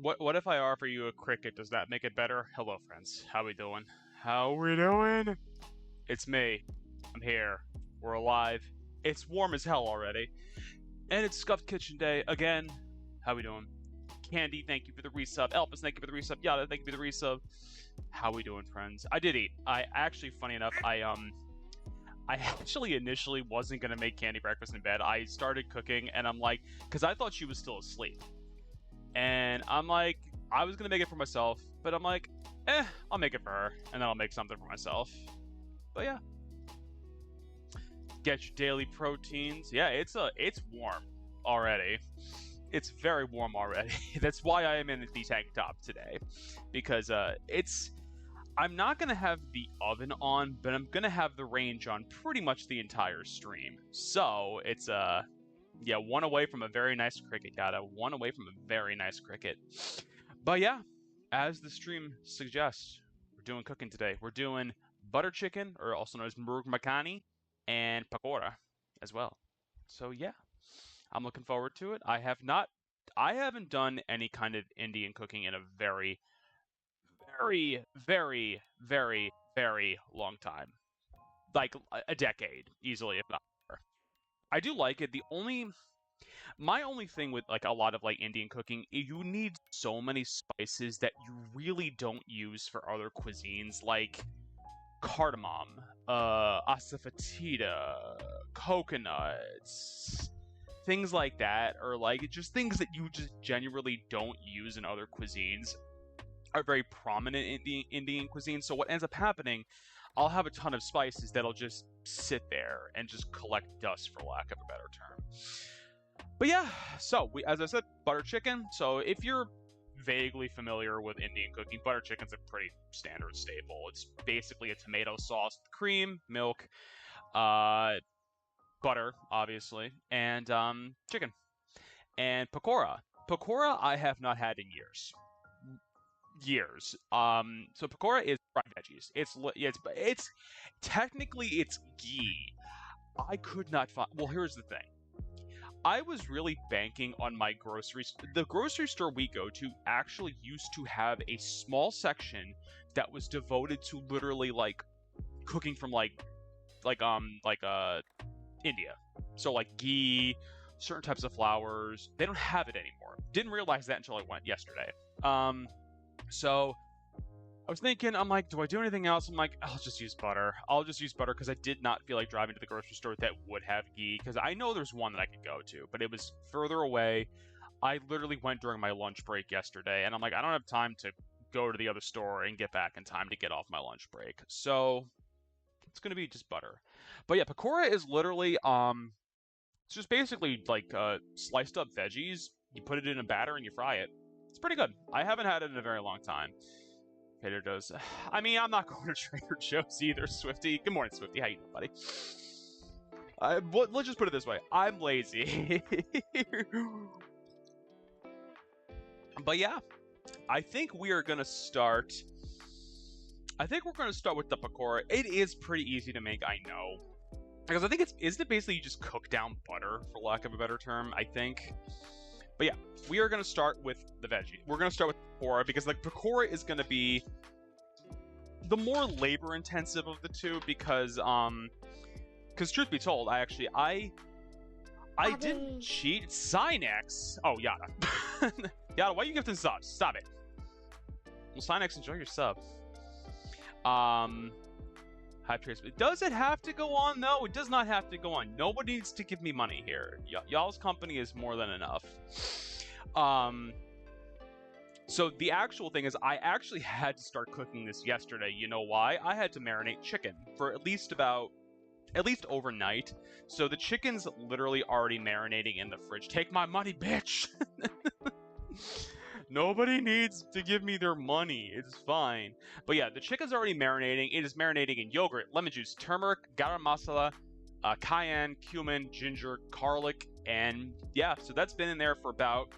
What if I offer you a cricket? Does that make it better? Hello, friends. How we doing? How we doing? It's me. I'm here. We're alive. It's warm as hell already, and it's Scuffed Kitchen Day again. How we doing? Candy, thank you for the resub. Elpis, thank you for the resub. Yada, thank you for the resub. How we doing, friends? I did eat. I actually, funny enough, I actually initially wasn't gonna make Candy breakfast in bed. I started cooking, and I'm like, because I thought she was still asleep. And I'm like, I was gonna make it for myself, but I'm like, I'll make it for her, and then I'll make something for myself. But yeah, get your daily proteins. Yeah, it's warm already. It's very warm already. That's why I am in the tank top today, because I'm not gonna have the oven on, but I'm gonna have the range on pretty much the entire stream. So it's yeah, one away from a very nice cricket, Yada. One away from a very nice cricket. But yeah, as the stream suggests, we're doing cooking today. We're doing butter chicken, or also known as Murgh Makhani, and Pakora as well. So yeah, I'm looking forward to it. I haven't done any kind of Indian cooking in a very, very, very, very, very long time. Like a decade, easily, if not more. I do like it. My only thing with like a lot of like Indian cooking, you need so many spices that you really don't use for other cuisines, like cardamom, asafoetida, coconuts, things like that, or like just things that you just genuinely don't use in other cuisines are very prominent in the Indian cuisine. So what ends up happening, I'll have a ton of spices that'll just sit there and just collect dust, for lack of a better term. But yeah, so as I said, butter chicken. So if you're vaguely familiar with Indian cooking, butter chicken's a pretty standard staple. It's basically a tomato sauce, cream, milk, butter, obviously, and chicken. And pakora. Pakora I have not had in years. So pakora is fried veggies. It's technically it's ghee. I could not find. Well, here's the thing. I was really banking on my groceries. The grocery store we go to actually used to have a small section that was devoted to literally like cooking from India. So like ghee, certain types of flours. They don't have it anymore. Didn't realize that until I went yesterday. So I was thinking, I'm like, do I do anything else? I'm like, I'll just use butter. I'll just use butter because I did not feel like driving to the grocery store that would have ghee, because I know there's one that I could go to, but it was further away. I literally went during my lunch break yesterday, and I'm like, I don't have time to go to the other store and get back in time to get off my lunch break. So it's going to be just butter. But yeah, pakora is literally, it's just basically like sliced up veggies. You put it in a batter and you fry it. It's pretty good. I haven't had it in a very long time. Trader Joe's. I mean, I'm not going to Trader Joe's either, Swifty. Good morning, Swifty. How you doing, buddy? Let's just put it this way. I'm lazy. But yeah, I think we are going to start... I think we're going to start with the pakora. It is pretty easy to make, I know. Because I think isn't it basically you just cook down butter, for lack of a better term, I think? But yeah, we are going to start with the veggie. We're going to start with pakora because like pakora is going to be the more labor intensive of the two because truth be told, I didn't cheat. Sinex. Oh, Yada. Yada, why are you gifting subs? Stop it. Well, Sinex, enjoy your sub. Hype trace. Does it have to go on? No, it does not have to go on. Nobody needs to give me money here. Y'all's company is more than enough. So the actual thing is I actually had to start cooking this yesterday. You know why? I had to marinate chicken for at least overnight. So the chicken's literally already marinating in the fridge. Take my money, bitch! Nobody needs to give me their money. It's fine. But yeah, the chicken's already marinating. It is marinating in yogurt, lemon juice, turmeric, garam masala, cayenne, cumin, ginger, garlic, and yeah, so that's been in there for about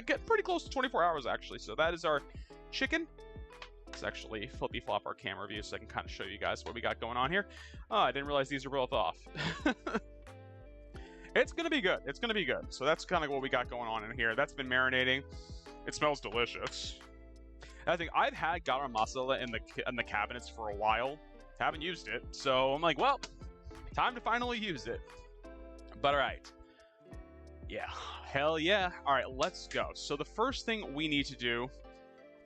get pretty close to 24 hours actually. So that is our chicken. Let's actually flippy flop our camera view so I can kind of show you guys what we got going on here. Oh, I didn't realize these are both off. It's gonna be good. It's gonna be good. So that's kind of what we got going on in here. That's been marinating. It smells delicious. I think I've had garam masala in the cabinets for a while. Haven't used it, so I'm like, well, time to finally use it. But all right, yeah, hell yeah. All right, let's go. So the first thing we need to do,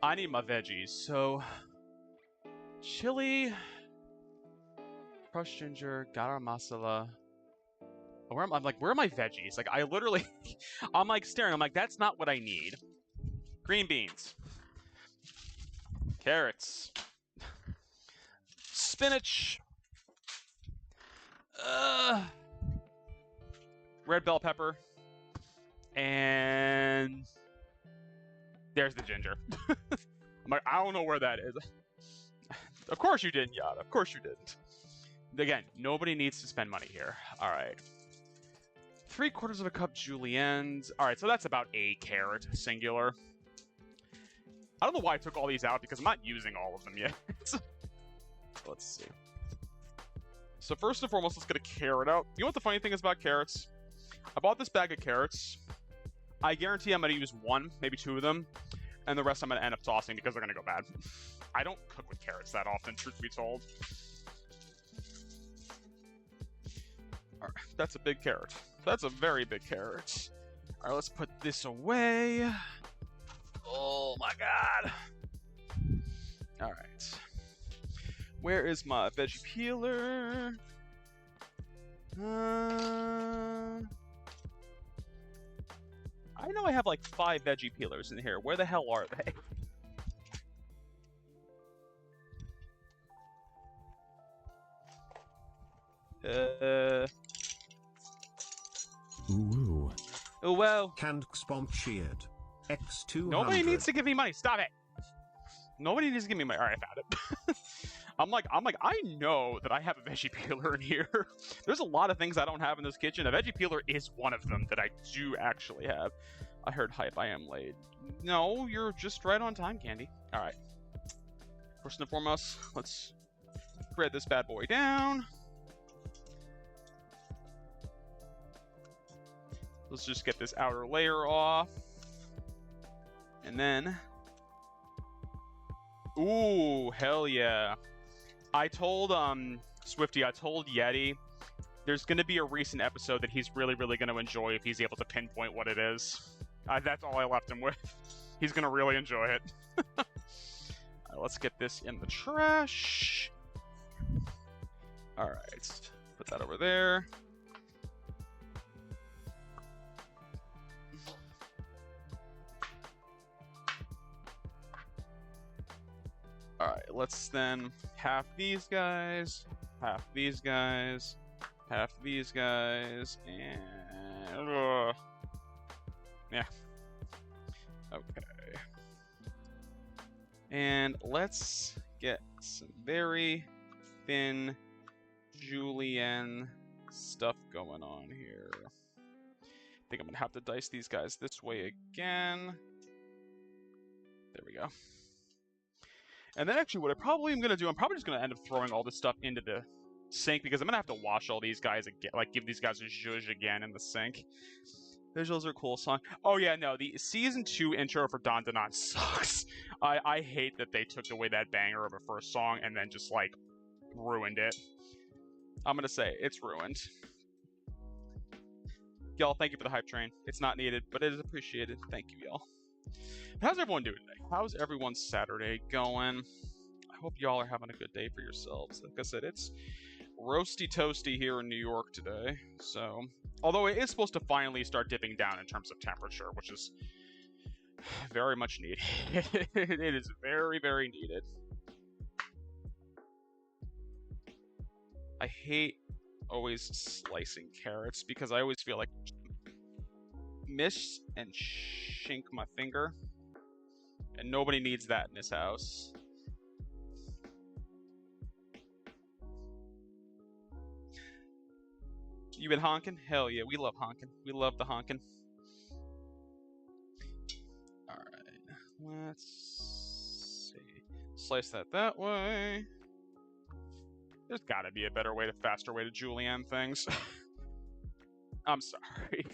I need my veggies. So chili, crushed ginger, garam masala. Where are my veggies? Like, I literally, I'm like staring. I'm like, that's not what I need. Green beans, carrots, spinach, red bell pepper, and there's the ginger. I'm like, I don't know where that is. Of course you didn't, Yada. Of course you didn't. Again, nobody needs to spend money here. All right. 3/4 of a cup juliennes. All right, so that's about a carrot, singular. I don't know why I took all these out because I'm not using all of them yet. Let's see. So first and foremost, let's get a carrot out. You know what the funny thing is about carrots? I bought this bag of carrots. I guarantee I'm going to use one, maybe two of them, and the rest I'm going to end up tossing because they're going to go bad. I don't cook with carrots that often, truth be told. All right, that's a big carrot. That's a very big carrot. All right, let's put this away. Oh my god. All right. Where is my veggie peeler? I know I have like 5 veggie peelers in here. Where the hell are they? Ooh. Oh well. Canned sponsored. X200. Nobody needs to give me money. Stop it. Nobody needs to give me money. All right, I found it. I'm like, I know that I have a veggie peeler in here. There's a lot of things I don't have in this kitchen. A veggie peeler is one of them that I do actually have. I heard hype. I am late. No, you're just right on time, Candy. All right. First and foremost, let's spread this bad boy down. Let's just get this outer layer off. And then... Ooh, hell yeah. I told, Swifty, I told Yeti, there's going to be a recent episode that he's really, really going to enjoy if he's able to pinpoint what it is. That's all I left him with. He's going to really enjoy it. All right, let's get this in the trash. All right, put that over there. Alright, let's then half these guys, half these guys, half these guys, and... yeah. Okay. And let's get some very thin julienne stuff going on here. I think I'm going to have to dice these guys this way again. There we go. And then actually what I probably am going to do, I'm probably just going to end up throwing all this stuff into the sink because I'm going to have to wash all these guys again, like give these guys a zhuzh again in the sink. Visuals are a cool song. Oh yeah, no, the Season 2 intro for Don Donut sucks. I hate that they took away that banger of a first song and then just like ruined it. I'm going to say it's ruined. Y'all, thank you for the hype train. It's not needed, but it is appreciated. Thank you, y'all. How's everyone doing today? How's everyone's Saturday going? I hope y'all are having a good day for yourselves. Like I said, it's roasty toasty here in New York today. So, although it is supposed to finally start dipping down in terms of temperature, which is very much needed. It is very, very needed. I hate always slicing carrots because I always feel like miss and shink my finger. And nobody needs that in this house. You been honking? Hell yeah, we love honking. We love the honking. Alright, let's see. Slice that way. There's gotta be a better way, faster way to julienne things. I'm sorry.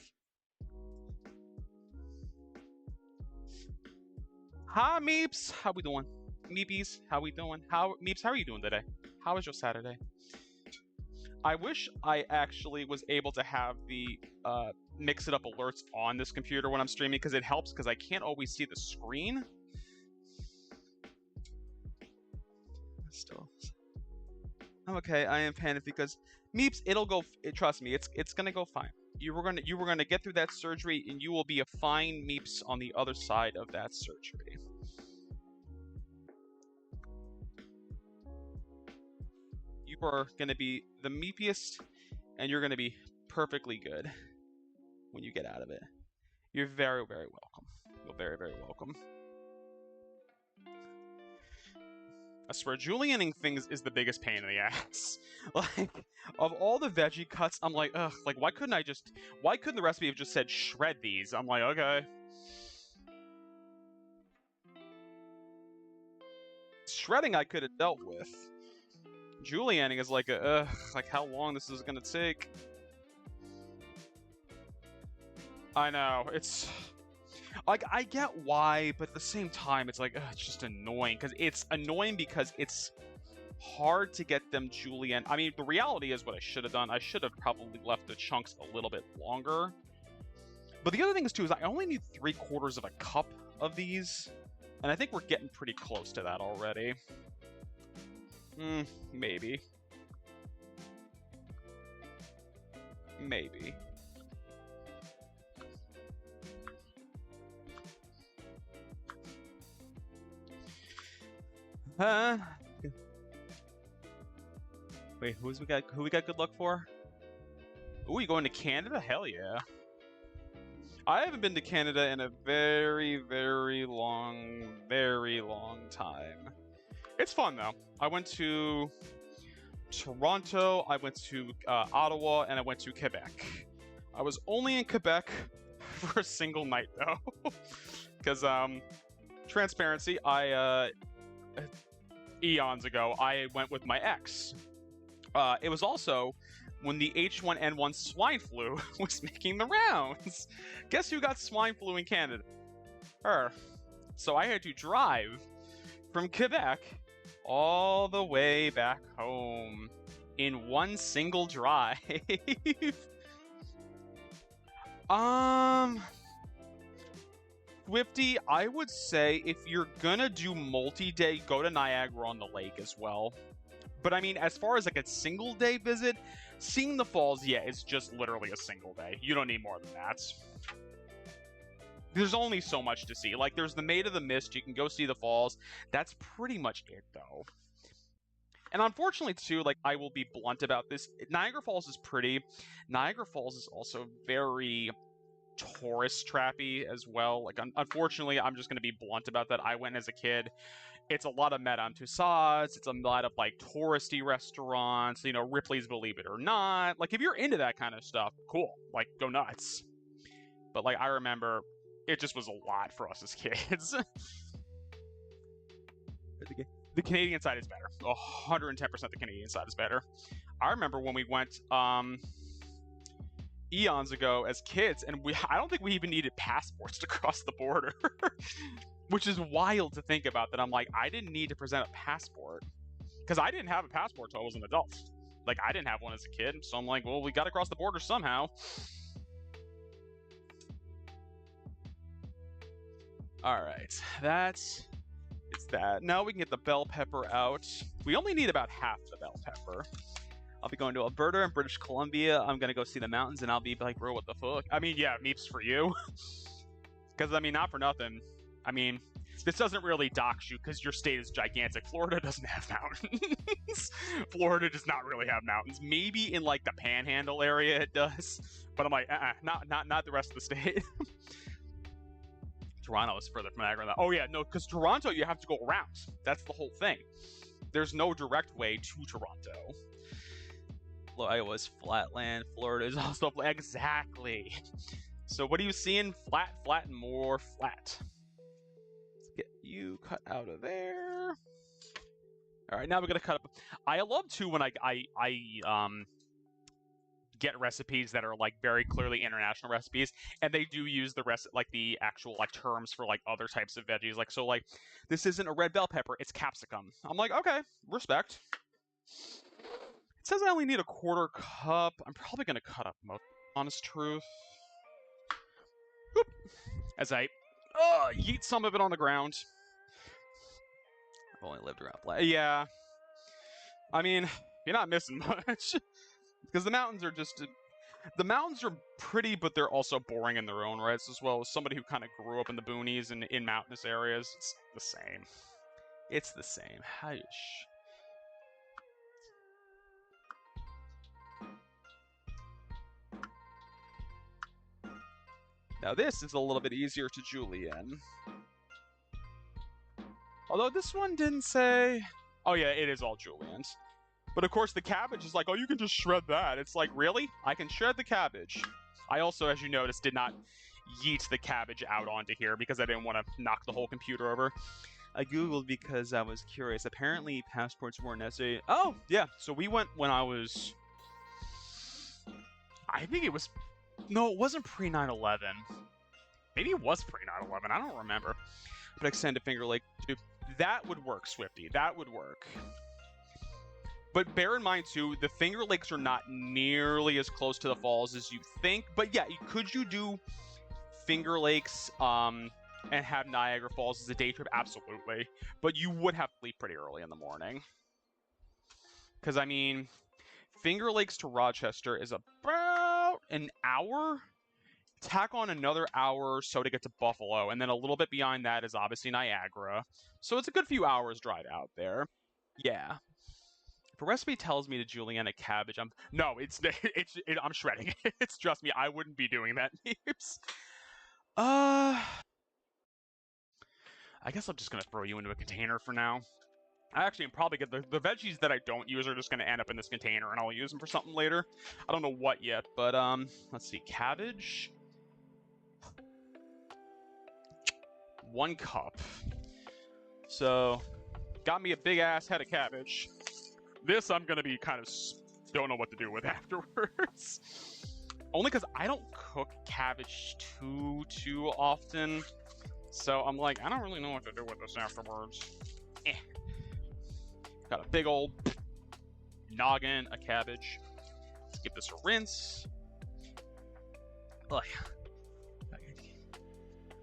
Hi, Meeps. How we doing? Meepies, how we doing? Meeps, how are you doing today? How was your Saturday? I wish I actually was able to have the mix it up alerts on this computer when I'm streaming, because it helps, because I can't always see the screen. Still, I'm okay. I am panicked because Meeps, it'll go. Trust me, it's gonna go fine. You were gonna get through that surgery, and you will be a fine Meeps on the other side of that surgery. You are gonna be the meepiest, and you're gonna be perfectly good when you get out of it. You're very, very welcome. You're very, very welcome. I swear, julienning things is the biggest pain in the ass. Like, of all the veggie cuts, I'm like, ugh, like, why couldn't the recipe have just said shred these? I'm like, okay. Shredding I could have dealt with. Julienning is like like how long this is gonna take. I know, it's like, I get why, but at the same time, it's like, it's just annoying, because it's hard to get them julienne. I mean, the reality is what I should have done. I should have probably left the chunks a little bit longer. But the other thing is too, is I only need 3/4 of a cup of these, and I think we're getting pretty close to that already. Maybe. Maybe. Wait, who we got good luck for? Ooh, you going to Canada? Hell yeah. I haven't been to Canada in a very, very long time. It's fun though. I went to Toronto, I went to Ottawa, and I went to Quebec. I was only in Quebec for a single night though, because transparency, eons ago I went with my ex. It was also when the H1N1 swine flu was making the rounds. Guess who got swine flu in Canada? Her. So I had to drive from Quebec all the way back home in one single drive. Swifty, I would say if you're gonna do multi-day, go to Niagara on the Lake as well. But I mean, as far as like a single day visit, seeing the falls, yeah, it's just literally a single day. You don't need more than that. There's only so much to see. Like, there's the Maid of the Mist, you can go see the falls. That's pretty much it, though. And unfortunately, too, like, I will be blunt about this. Niagara Falls is pretty. Niagara Falls is also very tourist trappy as well. Like, unfortunately, I'm just going to be blunt about that. I went as a kid. It's a lot of Madame Tussauds. It's a lot of, like, touristy restaurants. You know, Ripley's Believe It or Not. Like, if you're into that kind of stuff, cool. Like, go nuts. But, like, I remember it just was a lot for us as kids. The Canadian side is better. 110% the Canadian side is better. I remember when we went eons ago as kids, and I don't think we even needed passports to cross the border. Which is wild to think about, that I'm like, I didn't need to present a passport. Because I didn't have a passport until I was an adult. Like, I didn't have one as a kid, so I'm like, well, we gotta cross the border somehow. Alright, it's that. Now we can get the bell pepper out. We only need about half the bell pepper. I'll be going to Alberta and British Columbia. I'm gonna go see the mountains, and I'll be like, bro, what the fuck? I mean, yeah, Meeps for you. Because, I mean, not for nothing. I mean, this doesn't really dox you because your state is gigantic. Florida doesn't have mountains. Florida does not really have mountains. Maybe in, like, the Panhandle area it does. But I'm like, not the rest of the state. Toronto is further from Niagara than that. Oh, yeah, no, because Toronto, you have to go around. That's the whole thing. There's no direct way to Toronto. Iowa's flatland. Florida is also flat. Exactly. So what are you seeing? Flat, flat, and more flat. Let's get you cut out of there. All right, now we're gonna cut up. I love too when I get recipes that are like very clearly international recipes, and they do use the the actual like terms for like other types of veggies. Like, so like this isn't a red bell pepper, it's capsicum. I'm like, okay, respect. It says I only need a 1/4 cup. I'm probably gonna cut up most, honest truth. Boop. As I yeet some of it on the ground. I've only lived around. Yeah. I mean, you're not missing much. Because the mountains are just... The mountains are pretty, but they're also boring in their own rights as well. As somebody who kind of grew up in the boonies and in mountainous areas, it's the same. It's the same. Hush. Now this is a little bit easier to julienne. Although this one didn't say... Oh yeah, it is all julienne. But of course the cabbage is like, oh, you can just shred that. It's like, really? I can shred the cabbage. I also, as you noticed, did not yeet the cabbage out onto here because I didn't want to knock the whole computer over. I googled because I was curious. Apparently passports weren't necessary. Oh, yeah. So we went when I was... I think it was... No, it wasn't pre-9/11. Maybe it was pre-9/11. I don't remember. But extended Finger Lake, dude, that would work, Swifty. That would work. But bear in mind, too, the Finger Lakes are not nearly as close to the falls as you think. But yeah, could you do Finger Lakes and have Niagara Falls as a day trip? Absolutely. But you would have to leave pretty early in the morning. Because, I mean, Finger Lakes to Rochester is about an hour. Tack on another hour or so to get to Buffalo. And then a little bit behind that is obviously Niagara. So it's a good few hours drive out there. Yeah. If a recipe tells me to julienne a cabbage, I'm shredding it. It's, trust me, I wouldn't be doing that. I guess I'm just gonna throw you into a container for now. I actually am probably good. The veggies that I don't use are just gonna end up in this container, and I'll use them for something later. I don't know what yet, but let's see, cabbage. 1 cup. So, got me a big ass head of cabbage. This I'm gonna be kind of don't know what to do with afterwards. Only because I don't cook cabbage too often. So I'm like, I don't really know what to do with this afterwards. Got a big old noggin of cabbage. Let's give this a rinse. Ugh.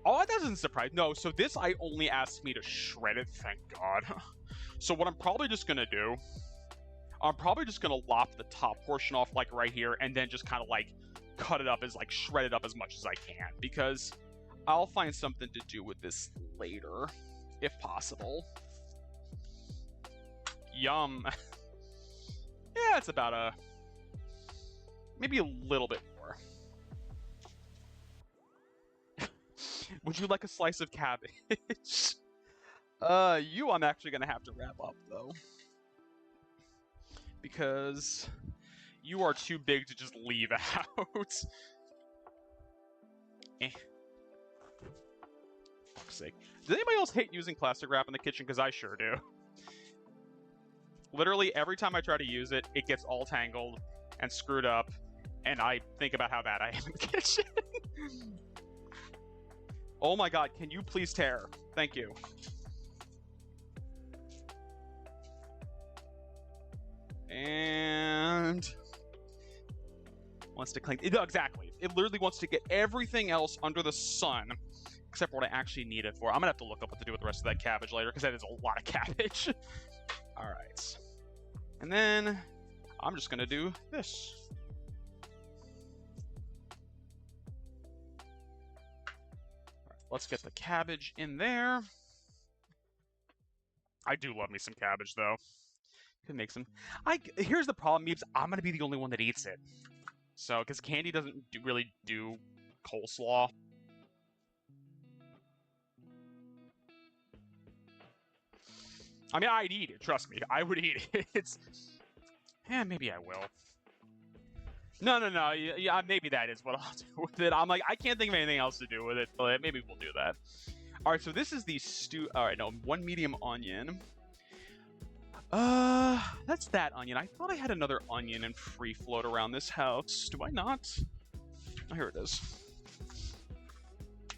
Oh, that doesn't surprise. No, so this I only asked me to shred it, thank God. So what I'm probably just gonna do, I'm probably just gonna lop the top portion off like right here and then just kind of like cut it up as like shred it up as much as I can, because I'll find something to do with this later if possible. Yum. Yeah, it's about maybe a little bit more. Would you like a slice of cabbage? I'm actually gonna have to wrap up though, because you are too big to just leave out. Fuck's sake. Does anybody else hate using plastic wrap in the kitchen? Because I sure do. Literally every time I try to use it, it gets all tangled and screwed up, and I think about how bad I am in the kitchen. Oh my god, can you please tear? Thank you. And wants to clean. No, exactly. It literally wants to get everything else under the sun, except for what I actually need it for. I'm gonna have to look up what to do with the rest of that cabbage later, because that is a lot of cabbage. All right. And then I'm just gonna do this. All right, let's get the cabbage in there. I do love me some cabbage, though. Could make some. Here's the problem, Meeps. I'm gonna be the only one that eats it. So, because Candy doesn't really do coleslaw. I mean, I'd eat it. Trust me, I would eat it. It's, maybe I will. No. Yeah, maybe that is what I'll do with it. I'm like, I can't think of anything else to do with it, but maybe we'll do that. All right, so this is the stew. All right, no, 1 medium onion. That's that onion. I thought I had another onion in free float around this house. Do I not? Oh, here it is.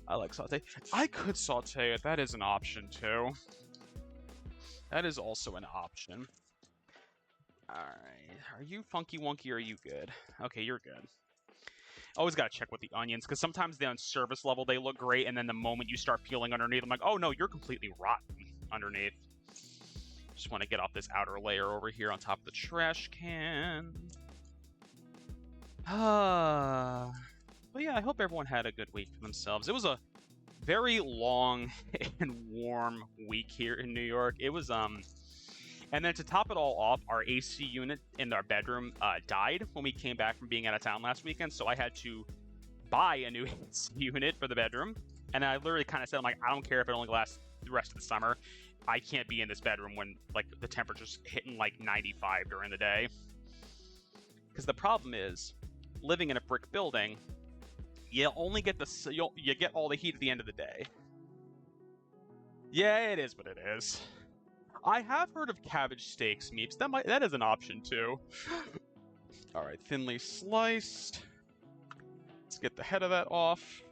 I like saute. I could saute it. That is an option, too. That is also an option. Alright. Are you funky wonky or are you good? Okay, you're good. Always gotta check with the onions, because sometimes on service level they look great, and then the moment you start peeling underneath, I'm like, oh no, you're completely rotten underneath. Just want to get off this outer layer over here on top of the trash can. But yeah, I hope everyone had a good week for themselves. It was a very long and warm week here in New York. It was, and then to top it all off, our AC unit in our bedroom died when we came back from being out of town last weekend, so I had to buy a new AC unit for the bedroom. And I literally kind of said, I'm like, I don't care if it only lasts the rest of the summer. I can't be in this bedroom when like the temperature's hitting like 95 during the day. Because the problem is, living in a brick building, you only get you get all the heat at the end of the day. Yeah, it is what it is. I have heard of cabbage steaks meats. That is an option too. All right, thinly sliced. Let's get the head of that off.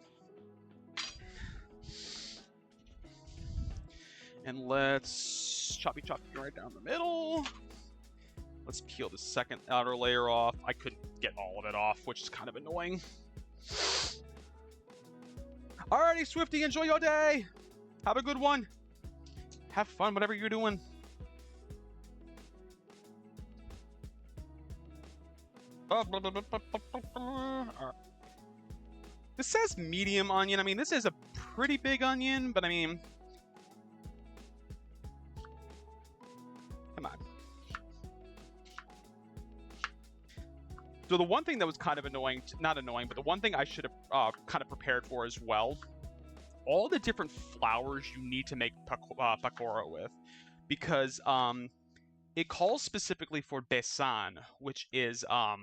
And let's choppy right down the middle. Let's peel the second outer layer off. I couldn't get all of it off, which is kind of annoying. Alrighty, Swifty, enjoy your day. Have a good one. Have fun, whatever you're doing. This says medium onion. I mean, this is a pretty big onion, but I mean, come on. So the one thing that was kind of annoying, not annoying, but the one thing I should have kind of prepared for as well, all the different flours you need to make pakora with, because it calls specifically for besan, which is I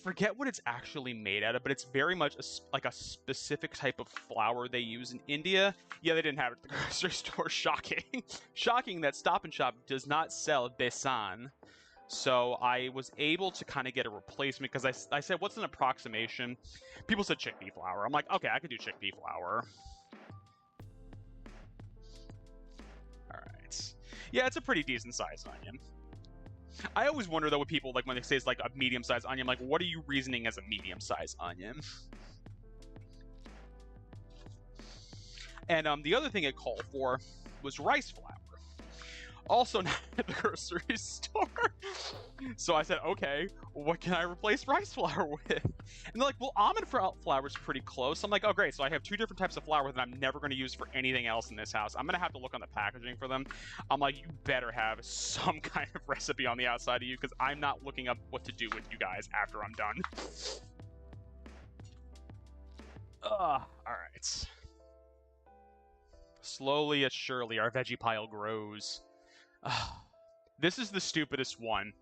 forget what it's actually made out of, but it's very much like a specific type of flour they use in India. Yeah, they didn't have it at the grocery store. Shocking. Shocking that Stop and Shop does not sell besan. So I was able to kind of get a replacement because I said, what's an approximation? People said chickpea flour. I'm like, okay, I could do chickpea flour. All right. Yeah, it's a pretty decent sized onion. I always wonder though with people like when they say it's like a medium-sized onion, like what are you reasoning as a medium-sized onion? And the other thing it called for was rice flour. Also not at the grocery store. So I said, okay, what can I replace rice flour with? And they're like, well, almond flour is pretty close. I'm like, oh, great. So I have two different types of flour that I'm never going to use for anything else in this house. I'm going to have to look on the packaging for them. I'm like, you better have some kind of recipe on the outside of you because I'm not looking up what to do with you guys after I'm done. All right. Slowly but surely, our veggie pile grows. This is the stupidest one.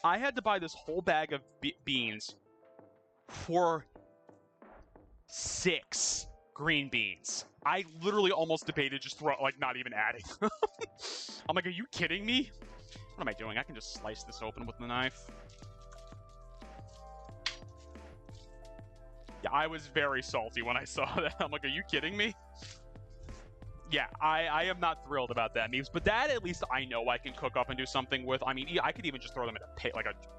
I had to buy this whole bag of beans for 6 green beans. I literally almost debated just not even adding them. I'm like, are you kidding me? What am I doing? I can just slice this open with the knife. Yeah, I was very salty when I saw that. I'm like, are you kidding me? Yeah, I am not thrilled about that memes, but that at least I know I can cook up and do something with. I mean, I could even just throw them in a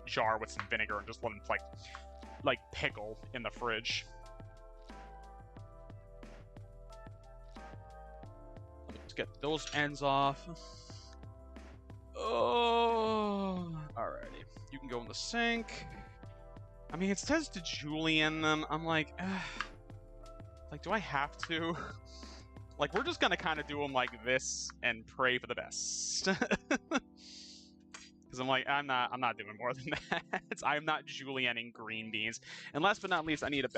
jar with some vinegar and just let them like pickle in the fridge. Let's get those ends off. Oh, alrighty. You can go in the sink. I mean, it says to julienne them. I'm like, do I have to? Like, we're just gonna kind of do them like this and pray for the best. Because I'm like, I'm not doing more than that. I'm not julienning green beans. And last but not least, I need a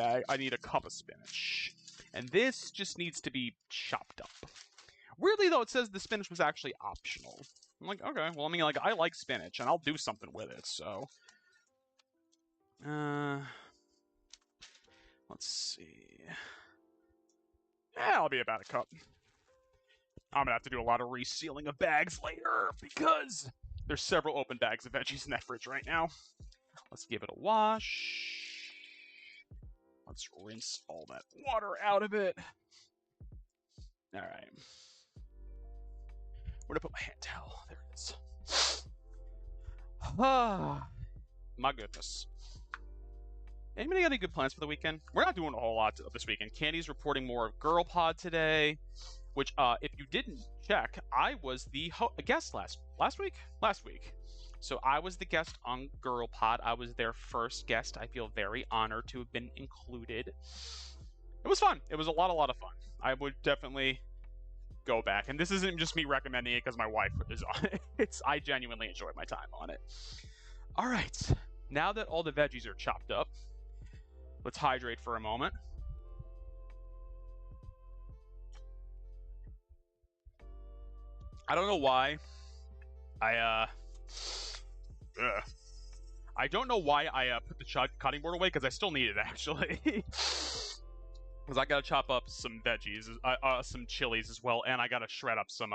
cup of spinach. And this just needs to be chopped up. Weirdly, though, it says the spinach was actually optional. I'm like, okay, well, I mean, like, I like spinach, and I'll do something with it, so. Let's see. Yeah, I'll be about a cup. I'm gonna have to do a lot of resealing of bags later because there's several open bags of veggies in that fridge right now. Let's give it a wash. Let's rinse all that water out of it. All right. Where'd I put my hand towel? There it is. Ah, my goodness. Anybody got any good plans for the weekend? We're not doing a whole lot this weekend. Candy's reporting more of Girl Pod today, which, if you didn't check, I was the guest last week. So I was the guest on Girl Pod. I was their first guest. I feel very honored to have been included. It was fun. It was a lot of fun. I would definitely go back. And this isn't just me recommending it because my wife is on it. I genuinely enjoyed my time on it. All right. Now that all the veggies are chopped up, let's hydrate for a moment. I don't know why I don't know why I put the cutting board away, because I still need it, actually. Because I gotta chop up some veggies, some chilies as well, and I gotta shred up some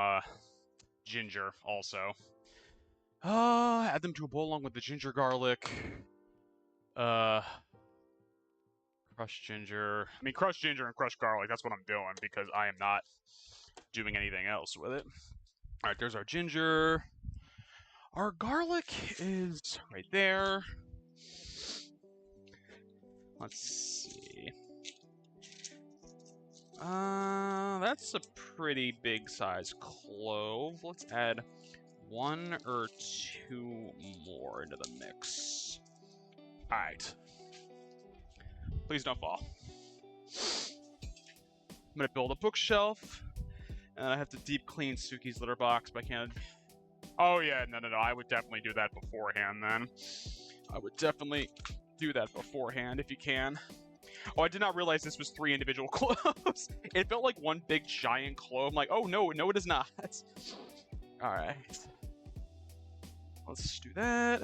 ginger also. Add them to a bowl along with the ginger garlic. Crushed ginger. I mean, crushed ginger and crushed garlic, that's what I'm doing, because I am not doing anything else with it. Alright, there's our ginger. Our garlic is right there. Let's see. That's a pretty big size clove. Let's add 1 or 2 more into the mix. Alright. Please don't fall. I'm gonna build a bookshelf. And I have to deep clean Suki's litter box, but I can't. Oh yeah, no. I would definitely do that beforehand then. I would definitely do that beforehand if you can. Oh, I did not realize this was 3 individual cloves. It felt like one big giant clove. I'm like, oh no, it is not. Alright. Let's do that.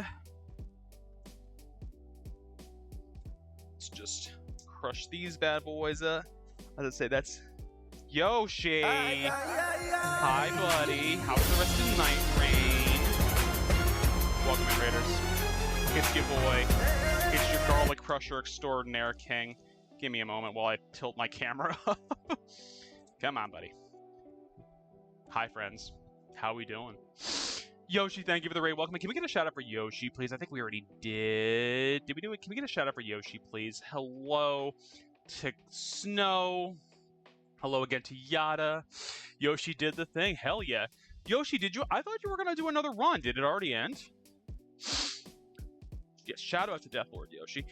Let's just crush these bad boys up. As I say, that's Yoshi! Hi, buddy. How's the rest of the night, Rain? Welcome in, Raiders. It's your boy. It's your garlic crusher extraordinaire, King. Give me a moment while I tilt my camera up. Come on, buddy. Hi, friends. How we doing? Yoshi, thank you for the raid. Welcome. Can we get a shout out for Yoshi, please? I think we already did. Did we do it? Can we get a shout out for Yoshi, please? Hello to Snow. Hello again to Yada. Yoshi did the thing. Hell yeah. Yoshi, did you? I thought you were going to do another run. Did it already end? Yes, shout out to Deathlord Yoshi.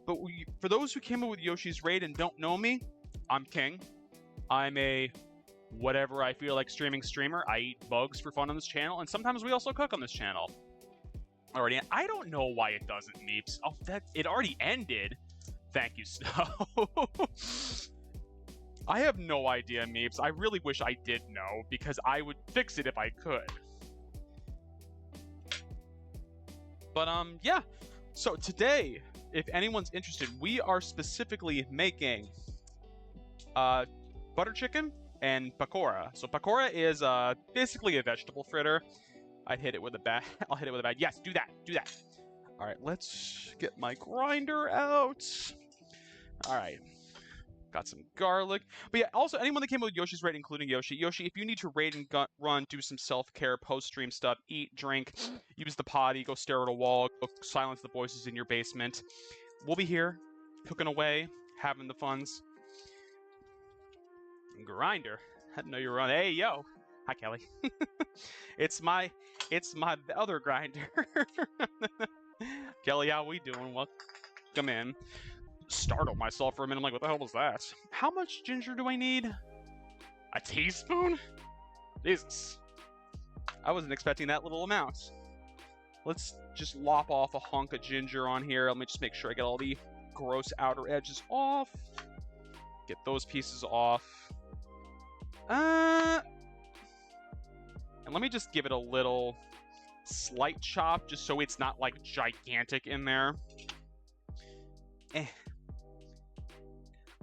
But for those who came up with Yoshi's raid and don't know me, I'm King. I'm a whatever I feel like streaming streamer. I eat bugs for fun on this channel, and sometimes we also cook on this channel. Already, I don't know why it doesn't, Meeps. Oh, it already ended. Thank you, Snow. I have no idea, Meeps. I really wish I did know, because I would fix it if I could. But, yeah. So today, if anyone's interested, we are specifically making butter chicken and pakora. So pakora is basically a vegetable fritter. I'd hit it with a bat. I'll hit it with a bat. Yes, do that. Do that. All right, let's get my grinder out. All right. Got some garlic. But yeah, also, anyone that came with Yoshi's raid, including Yoshi. Yoshi, if you need to raid and run, do some self-care, post-stream stuff, eat, drink, use the potty, go stare at a wall, go silence the voices in your basement. We'll be here, cooking away, having the funs. Grinder. I didn't know you were on. Hey, yo. Hi, Kelly. It's my other grinder. Kelly, how we doing? Welcome in. Startled myself for a minute. I'm like, what the hell was that? How much ginger do I need? A teaspoon? Jesus. I wasn't expecting that little amount. Let's just lop off a hunk of ginger on here. Let me just make sure I get all the gross outer edges off. Get those pieces off. And let me just give it a little slight chop, just so it's not, like, gigantic in there.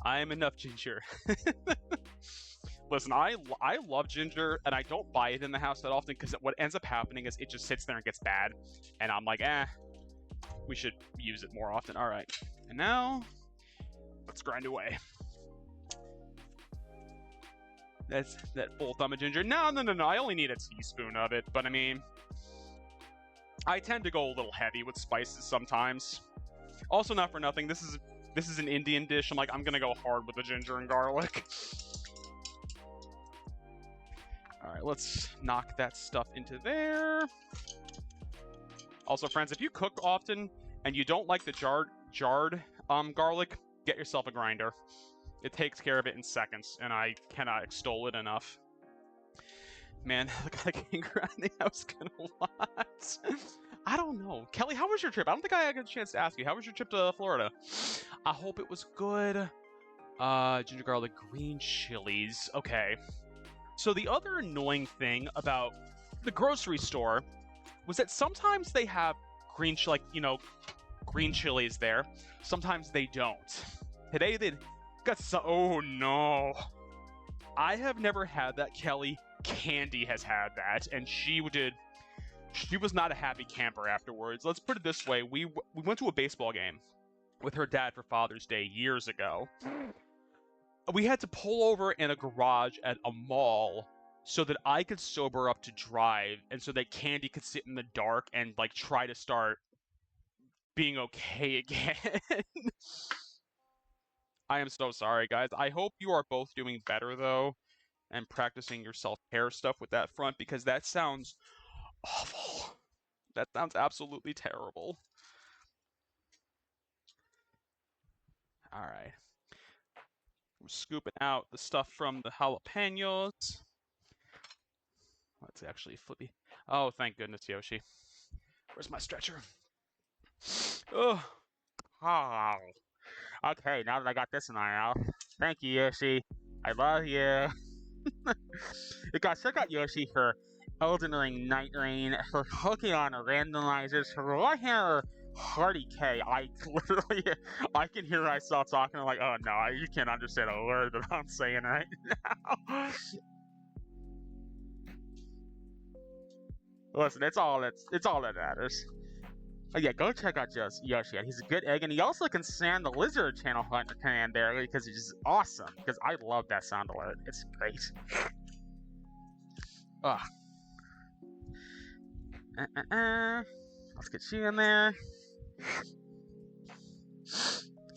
I am enough ginger. Listen, I love ginger, and I don't buy it in the house that often because what ends up happening is it just sits there and gets bad, and I'm like, we should use it more often. All right, and now let's grind away. That's that full thumb of ginger. No, I only need a teaspoon of it, but I mean, I tend to go a little heavy with spices sometimes. Also, not for nothing, this is an Indian dish. I'm like, I'm gonna go hard with the ginger and garlic. All right, let's knock that stuff into there. Also, friends, if you cook often and you don't like the jarred garlic, get yourself a grinder. It takes care of it in seconds, and I cannot extol it enough. Man, the guy came around the house gonna what? I don't know. Kelly, how was your trip? I don't think I had a chance to ask you. How was your trip to Florida? I hope it was good. Ginger garlic, green chilies. Okay. So the other annoying thing about the grocery store was that sometimes they have green chilies there. Sometimes they don't. Today they got oh no. I have never had that, Kelly. Candy has had that, and she was not a happy camper afterwards. Let's put it this way. We went to a baseball game with her dad for Father's Day years ago. We had to pull over in a garage at a mall so that I could sober up to drive, and so that Candy could sit in the dark and like try to start being okay again. I am so sorry, guys. I hope you are both doing better though, and practicing your self-care stuff with that front, because that sounds awful. That sounds absolutely terrible. All right. We're scooping out the stuff from the jalapenos. Let's actually flippy. Oh, thank goodness, Yoshi. Where's my stretcher? Oh. Okay, now that I got this in my mouth. Thank you, Yoshi. I love you. You guys, check out Yoshi for Elden Ring Night Rain, for hooking on randomizers, for Warhammer Hardy K. I literally, I can hear myself talking. I'm like, oh no, you can't understand a word that I'm saying right now. Listen, it's all that matters. Oh yeah, go check out Yoshi. He's a good egg, and he also can sound the lizard channel hunter command there because he's just awesome. Because I love that sound alert. It's great. Ugh. Let's get you in there.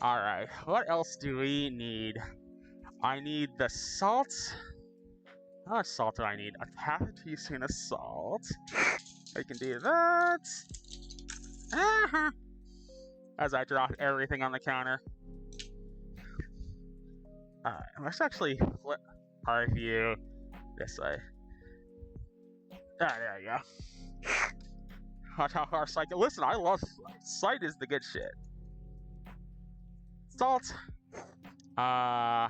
Alright, what else do we need? I need the salt. How much salt do I need? A half a teaspoon of salt. I can do that. As I drop everything on the counter. Alright, let's actually flip our view this way. There you go. Watch how far sight. Listen, I love sight is the good shit. Salt. I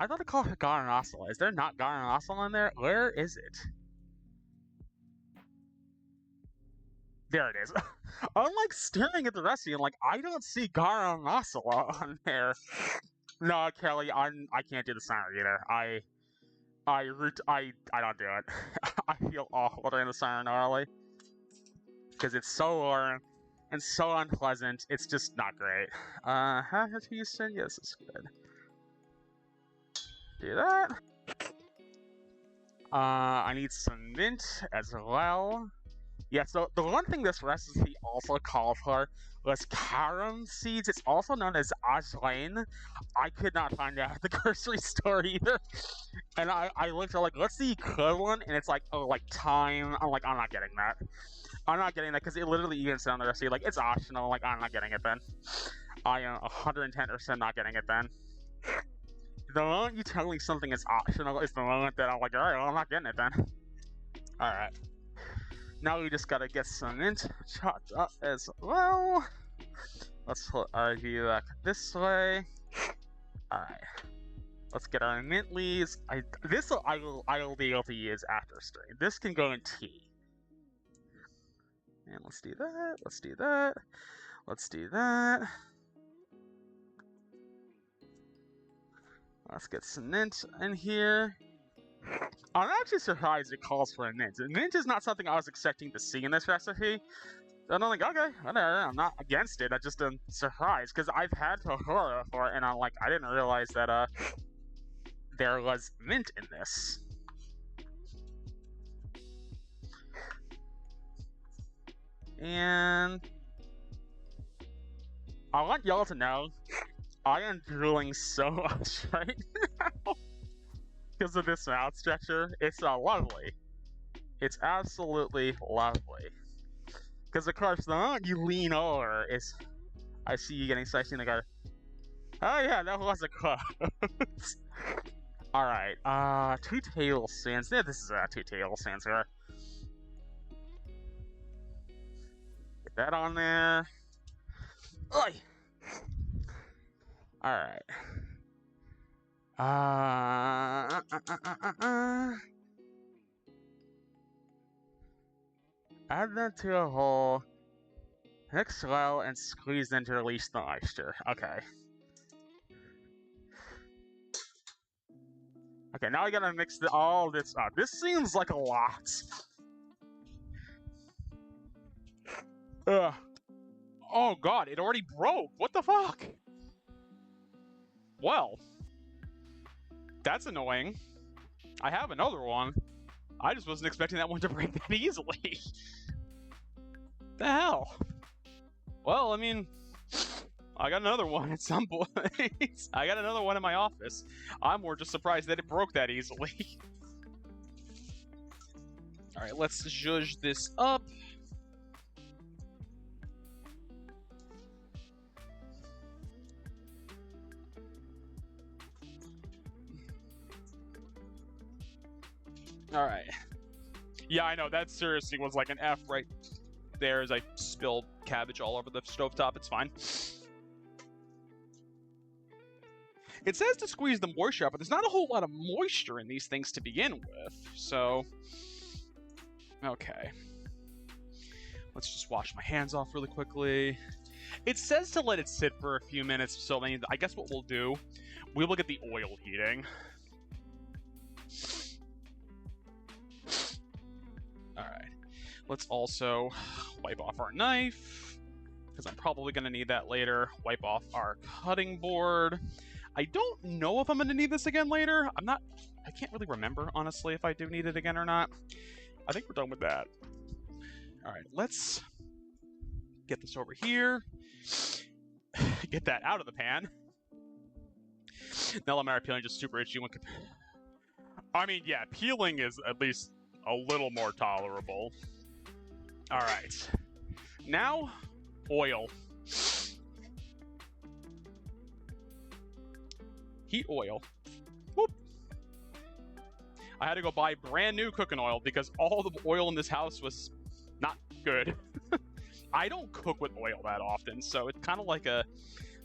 thought it called garam masala. Is there not garam masala in there? Where is it? There it is. I'm like staring at the recipe and like I don't see garam masala on there. No, Kelly, I can't do the siren either. I don't do it. I feel awful during the siren early because it's so warm and so unpleasant. It's just not great. Half a teaspoon. Yes, it's good. Do that. I need some mint as well. Yeah, so the one thing this recipe also called for was carom seeds. It's also known as ajwain. I could not find it at the grocery store either. And I looked at like, what's the equivalent? And it's like, oh, like thyme. I'm like, I'm not getting that. I'm not getting that because it literally even said on the recipe, like, it's optional. Like, I'm not getting it then. I am 110% not getting it then. The moment you tell me something is optional is the moment that I'm like, alright, well, I'm not getting it then. Alright. Now we just gotta get some mint chopped up as well. Let's put our view back this way. Alright. Let's get our mint leaves. I will be able to use after stream. This can go in tea. And let's do that. Let's do that. Let's do that. Let's get some mint in here. I'm actually surprised it calls for a mint. Mint is not something I was expecting to see in this recipe. So I'm like, okay, whatever, I'm not against it. I just am surprised because I've had Pakora before, and I'm like, I didn't realize that there was mint in this. And I want y'all to know I am drooling so much right now because of this mouth structure. It's lovely. It's absolutely lovely. Because of course, the moment you lean over, I see you getting spicy and I go, oh yeah, that was a quote. Alright, 2 tablespoons. Yeah, this is 2 tablespoons here. Get that on there. Oi! Alright. Add that to a hole. Mix well and squeeze in to release the moisture. Okay. Okay, now I gotta mix all this up. This seems like a lot. Ugh. Oh god, it already broke. What the fuck? Well, that's annoying. I have another one. I just wasn't expecting that one to break that easily. The hell? Well, I mean, I got another one at some point. I got another one in my office. I'm more just surprised that it broke that easily. Alright, let's zhuzh this up. Alright. Yeah, I know, that seriously was like an F right there as I spilled cabbage all over the stovetop. It's fine. It says to squeeze the moisture out, but there's not a whole lot of moisture in these things to begin with, so... Okay. Let's just wash my hands off really quickly. It says to let it sit for a few minutes, so I guess what we'll do, we will get the oil heating. Alright. Let's also wipe off our knife, because I'm probably going to need that later. Wipe off our cutting board. I don't know if I'm going to need this again later. I can't really remember, honestly, if I do need it again or not. I think we're done with that. Alright, let's get this over here. Get that out of the pan. Now my peeling just super itchy. I mean, yeah, peeling is at least a little more tolerable. Alright. Now, oil. Heat oil. Whoop. I had to go buy brand new cooking oil because all the oil in this house was not good. I don't cook with oil that often, so it's kind of like I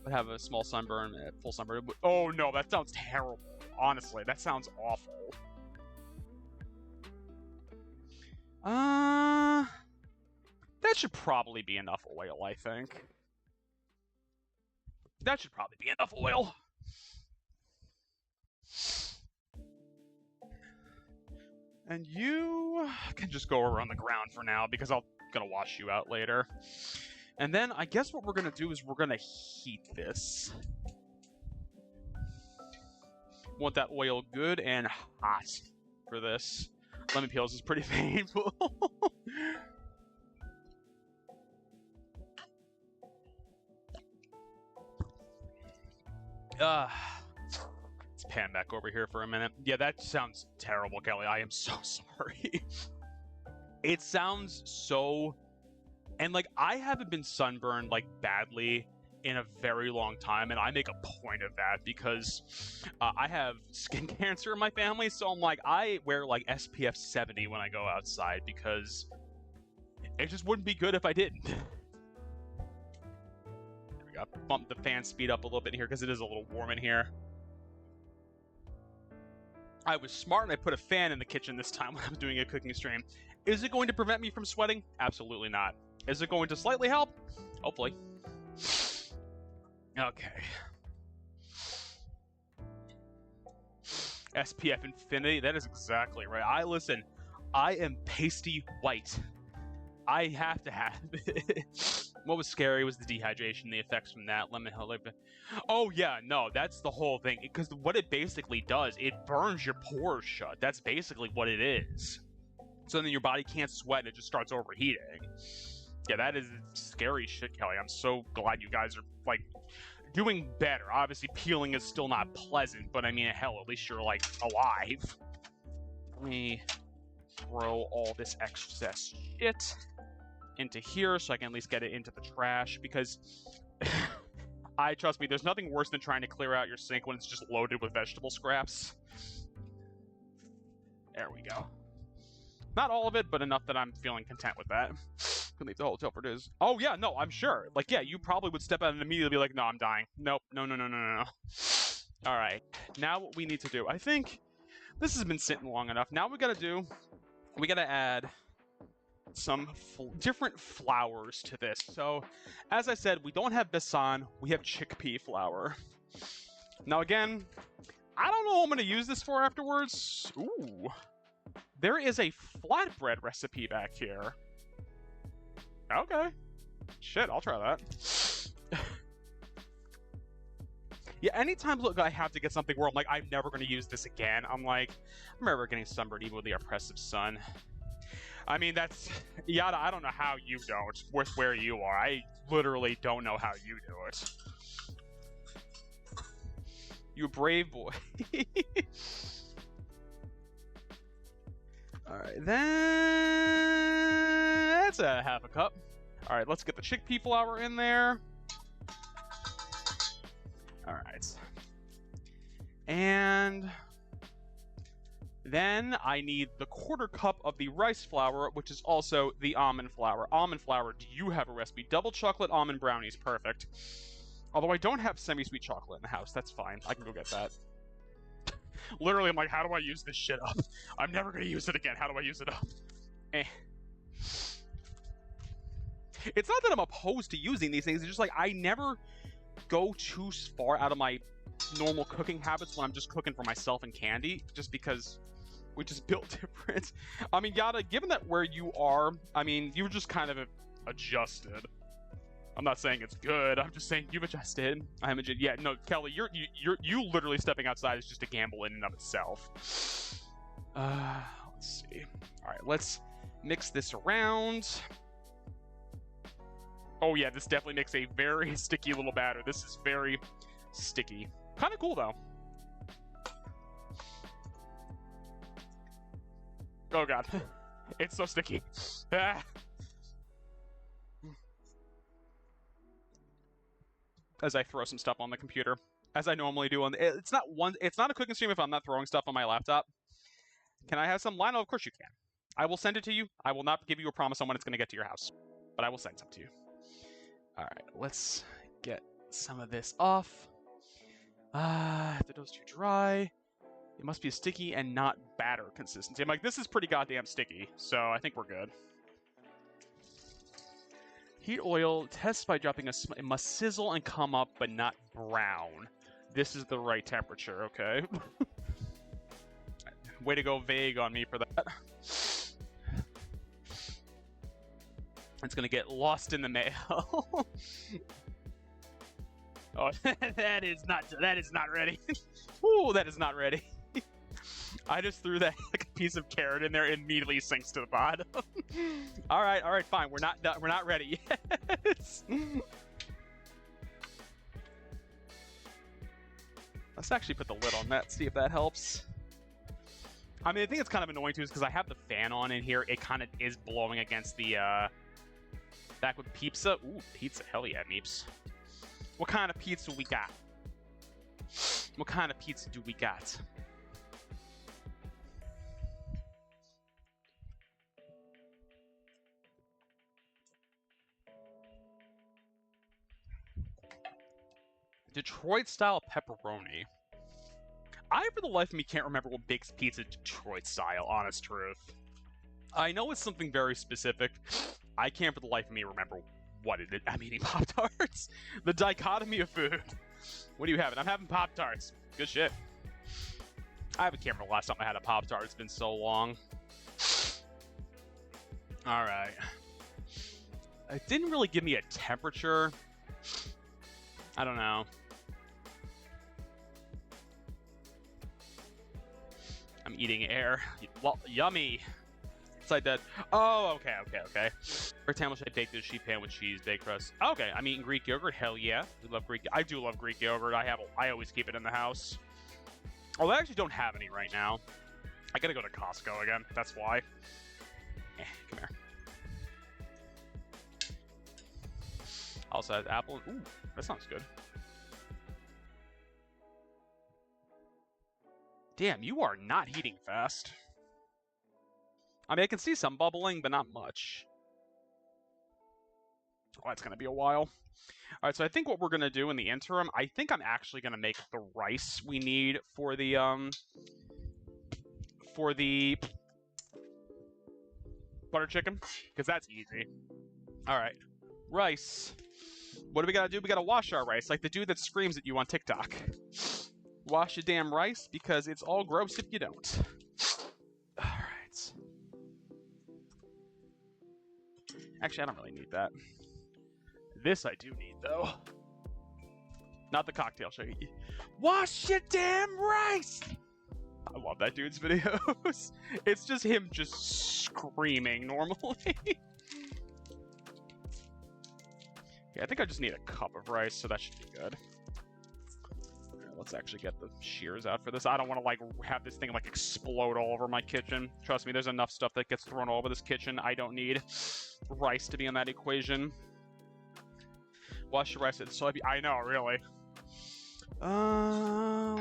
have a small sunburn, a full sunburn. Oh no, that sounds terrible. Honestly, that sounds awful. That should probably be enough oil, I think. That should probably be enough oil. And you can just go around the ground for now because I'm gonna wash you out later. And then I guess what we're gonna do is we're gonna heat this. Want that oil good and hot for this. Lemon peels is pretty painful. Let's pan back over here for a minute. Yeah, that sounds terrible, Kelly. I am so sorry. It sounds so... And, like, I haven't been sunburned, like, badly in a very long time, and I make a point of that because I have skin cancer in my family, so I'm like, I wear, like, SPF 70 when I go outside because it just wouldn't be good if I didn't. There we go. Bump the fan speed up a little bit here because it is a little warm in here. I was smart and I put a fan in the kitchen this time when I was doing a cooking stream. Is it going to prevent me from sweating? Absolutely not. Is it going to slightly help? Hopefully. Okay. SPF Infinity. That is exactly right. Listen, I am pasty white. I have to have it. What was scary was the dehydration, the effects from that. Oh yeah, no, that's the whole thing. Because what it basically does, it burns your pores shut. That's basically what it is. So then your body can't sweat and it just starts overheating. Yeah, that is scary shit, Kelly. I'm so glad you guys are, like, doing better. Obviously, peeling is still not pleasant, but I mean, hell, at least you're, like, alive. Let me throw all this excess shit into here so I can at least get it into the trash, because trust me, there's nothing worse than trying to clear out your sink when it's just loaded with vegetable scraps. There we go. Not all of it, but enough that I'm feeling content with that. Can leave the hotel for this. Oh yeah, no, I'm sure. Like, yeah, you probably would step out and immediately be like, no, I'm dying. Nope, no. All right, now what we need to do, I think this has been sitting long enough. Now we gotta add some different flours to this. So, as I said, we don't have besan, we have chickpea flour. Now again, I don't know what I'm gonna use this for afterwards. Ooh. There is a flatbread recipe back here. Okay. Shit, I'll try that. Yeah, anytime, look, I have to get something where I'm like, I'm never going to use this again. I'm like, I remember getting sunburned even with the oppressive sun. I mean, that's... Yada, I don't know how you don't, with where you are. I literally don't know how you do it. You brave boy. Alright, that's a half a cup. Alright, let's get the chickpea flour in there. Alright. And then I need the 1/4 cup of the rice flour, which is also the almond flour. Almond flour, do you have a recipe? Double chocolate almond brownies, perfect. Although I don't have semi-sweet chocolate in the house, that's fine. I can go get that. Literally, I'm like, how do I use this shit up? I'm never going to use it again. How do I use it up? It's not that I'm opposed to using these things. It's just like I never go too far out of my normal cooking habits when I'm just cooking for myself and Candy, just because we just built different. I mean, Yada, given that where you are, I mean, you just kind of adjusted. I'm not saying it's good. I'm just saying you've adjusted. Yeah, no, Kelly, you literally stepping outside is just a gamble in and of itself. Let's see. All right, let's mix this around. Oh yeah, this definitely makes a very sticky little batter. This is very sticky. Kind of cool though. Oh god, it's so sticky. As I throw some stuff on the computer, as I normally do on the, it's not a cooking stream if I'm not throwing stuff on my laptop. Can I have some? Lionel, of course you can. I will send it to you. I will not give you a promise on when it's going to get to your house, but I will send some to you. All right, let's get some of this off. If the dough's too dry, it must be a sticky and not batter consistency. I'm like, this is pretty goddamn sticky, so I think we're good. Heat oil, test by dropping it must sizzle and come up, but not brown. This is the right temperature, okay? Way to go vague on me for that. It's gonna get lost in the mail. Oh, that is not ready. Ooh, that is not ready. I just threw that like a piece of carrot in there, it immediately sinks to the bottom. all right, fine. We're not ready yet. Let's actually put the lid on that, see if that helps. I mean, I think it's kind of annoying too, is because I have the fan on in here. It kind of is blowing against the back with pizza. Ooh, pizza, hell yeah, Meeps. What kind of pizza we got? What kind of pizza do we got? Detroit-style pepperoni. I, for the life of me, can't remember what makes pizza Detroit-style, honest truth. I know it's something very specific. I can't, for the life of me, remember what it is. I'm eating Pop-Tarts. The dichotomy of food. What are you having? I'm having Pop-Tarts. Good shit. I can't remember the last time I had a Pop-Tart. It's been so long. All right. It didn't really give me a temperature. I don't know. I'm eating air. Well, yummy. It's like that. Oh, okay. Rectangle shaped baked in a sheet pan with cheese, baked crust. Okay, I'm eating Greek yogurt. Hell yeah, we love Greek. I do love Greek yogurt. I always keep it in the house. Although I actually don't have any right now. I gotta go to Costco again. That's why. Come here. Also has apple. Ooh, that sounds good. Damn, you are not heating fast. I mean, I can see some bubbling, but not much. Oh, that's going to be a while. All right, so I think what we're going to do in the interim, I think I'm actually going to make the rice we need for the butter chicken, because that's easy. All right, rice. What do we got to do? We got to wash our rice, like the dude that screams at you on TikTok. Wash your damn rice, because it's all gross if you don't. All right. Actually, I don't really need that. This I do need, though. Not the cocktail shake. Wash your damn rice! I love that dude's videos. It's just him just screaming normally. Yeah, I think I just need a cup of rice, so that should be good. Right, let's actually get the shears out for this. I don't want to, like, have this thing, like, explode all over my kitchen. Trust me, there's enough stuff that gets thrown all over this kitchen. I don't need rice to be in that equation. Wash your rice and soybean. I know, really.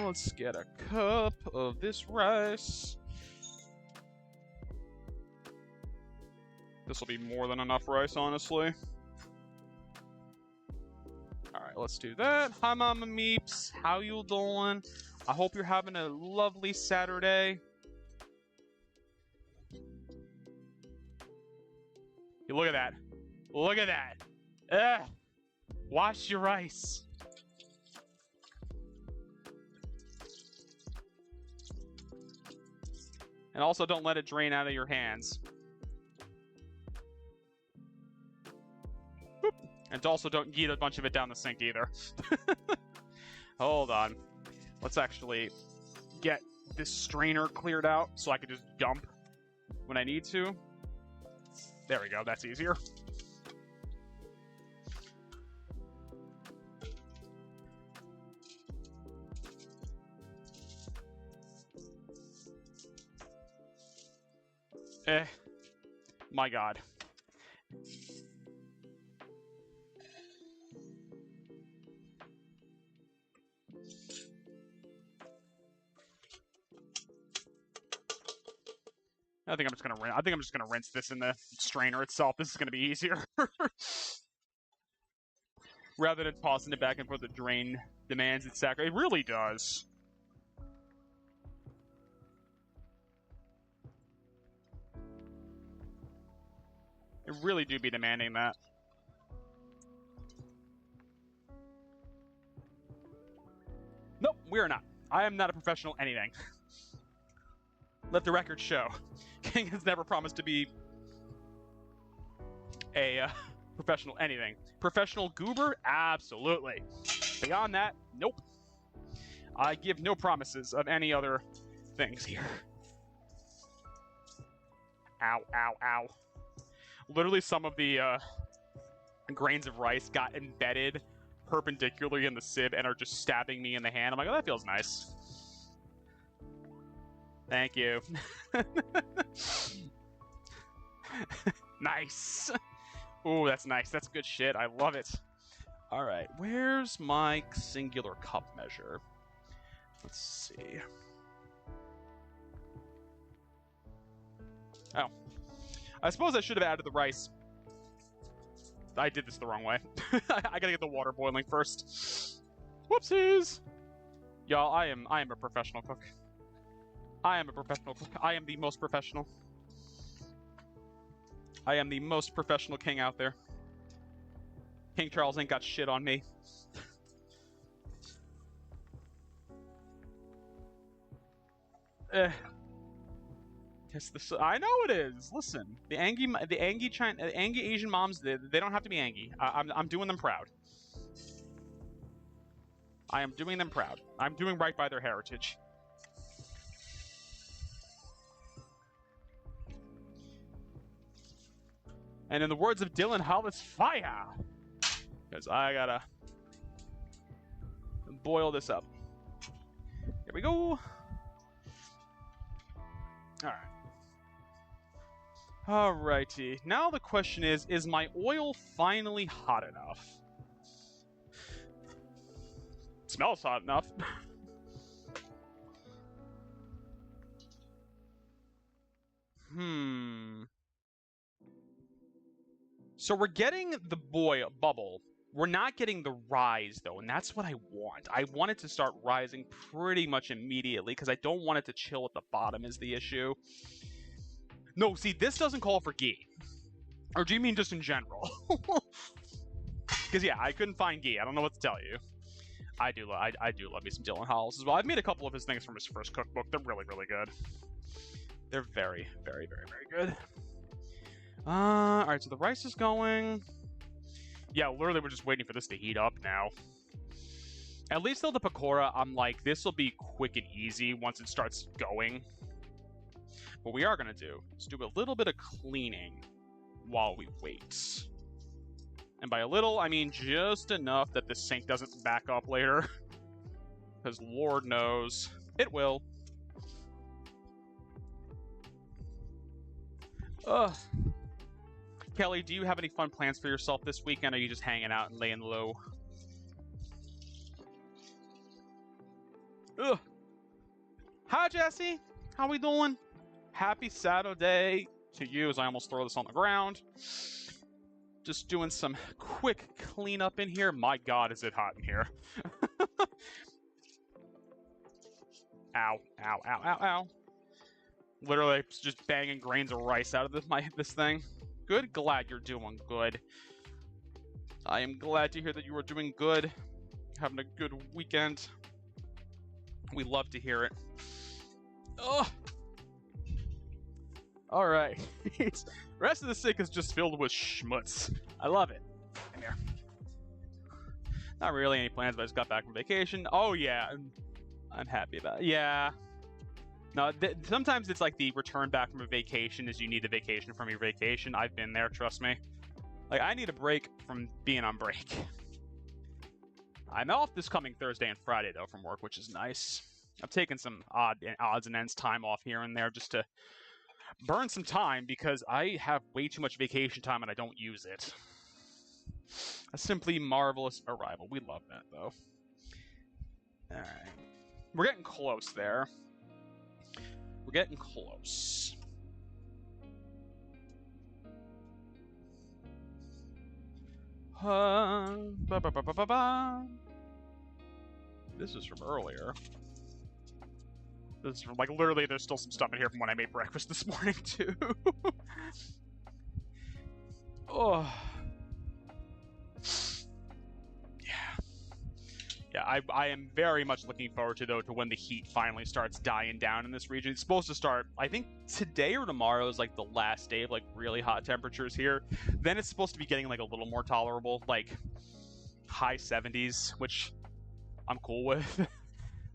Let's get a cup of this rice. This will be more than enough rice, honestly. Alright, let's do that. Hi, Mama Meeps. How you doing? I hope you're having a lovely Saturday. Hey, look at that. Look at that. Ugh. Wash your rice. And also don't let it drain out of your hands. Boop. And also don't yeet a bunch of it down the sink either. Hold on. Let's actually get this strainer cleared out so I can just dump when I need to. There we go, that's easier. My God. I think I'm just gonna rinse this in the strainer itself. This is gonna be easier. Rather than tossing it back and forth, the drain demands its sacrifice. It really does. It really do be demanding that. Nope, we are not. I am not a professional anything. Let the record show. King has never promised to be a professional anything. Professional goober? Absolutely. Beyond that, nope. I give no promises of any other things here. Ow, ow, ow. Literally some of the grains of rice got embedded perpendicularly in the sieve and are just stabbing me in the hand. I'm like, oh, that feels nice. Thank you. Nice. Ooh, that's nice. That's good shit. I love it. All right, where's my singular cup measure? Let's see. Oh. I suppose I should have added the rice. I did this the wrong way. I gotta get the water boiling first. Whoopsies! Y'all, I am a professional cook. I am a professional cook. I am the most professional. I am the most professional king out there. King Charles ain't got shit on me. I know it is. Listen, the angry Asian moms, they don't have to be angry. I'm doing them proud. I am doing them proud. I'm doing right by their heritage. And in the words of Dylan Hull, it's fire! Because I gotta boil this up. Here we go. Alright. Alrighty. Now the question is my oil finally hot enough? It smells hot enough. So we're getting the bubble. We're not getting the rise, though, and that's what I want. I want it to start rising pretty much immediately, because I don't want it to chill at the bottom is the issue. No, see, this doesn't call for ghee. Or do you mean just in general? Because, yeah, I couldn't find ghee. I don't know what to tell you. I do love me some Dylan Hollis as well. I've made a couple of his things from his first cookbook. They're really, really good. They're very, very, very, very good. Alright, so the rice is going. Yeah, literally we're just waiting for this to heat up now. At least though the Pakora, I'm like, this will be quick and easy once it starts going. What we are going to do is do a little bit of cleaning while we wait. And by a little, I mean just enough that the sink doesn't back up later. Because Lord knows, it will. Ugh. Kelly, do you have any fun plans for yourself this weekend, or are you just hanging out and laying low? Ugh. Hi, Jesse. How we doing? Happy Saturday to you, as I almost throw this on the ground. Just doing some quick cleanup in here. My God, is it hot in here. Ow, ow, ow, ow, ow. Literally just banging grains of rice out of this thing. Good, glad you're doing good. I am glad to hear that you are doing good. Having a good weekend. We love to hear it. Ugh. Alright. The rest of the sink is just filled with schmutz. I love it. Come here. Not really any plans, but I just got back from vacation. Oh yeah, I'm happy about it. Yeah. No, sometimes it's like the return back from a vacation is you need a vacation from your vacation. I've been there, trust me. Like, I need a break from being on break. I'm off this coming Thursday and Friday, though, from work, which is nice. I've taken some odds and ends time off here and there just to burn some time because I have way too much vacation time and I don't use it. A simply marvelous arrival. We love that, though. Alright. We're getting close there. We're getting close. This is from earlier. This is from, like, literally, there's still some stuff in here from when I made breakfast this morning, too. Oh. Yeah, I am very much looking forward to, though, to when the heat finally starts dying down in this region. It's supposed to start, I think, today or tomorrow is, like, the last day of, like, really hot temperatures here. Then it's supposed to be getting, like, a little more tolerable, like, high 70s, which I'm cool with.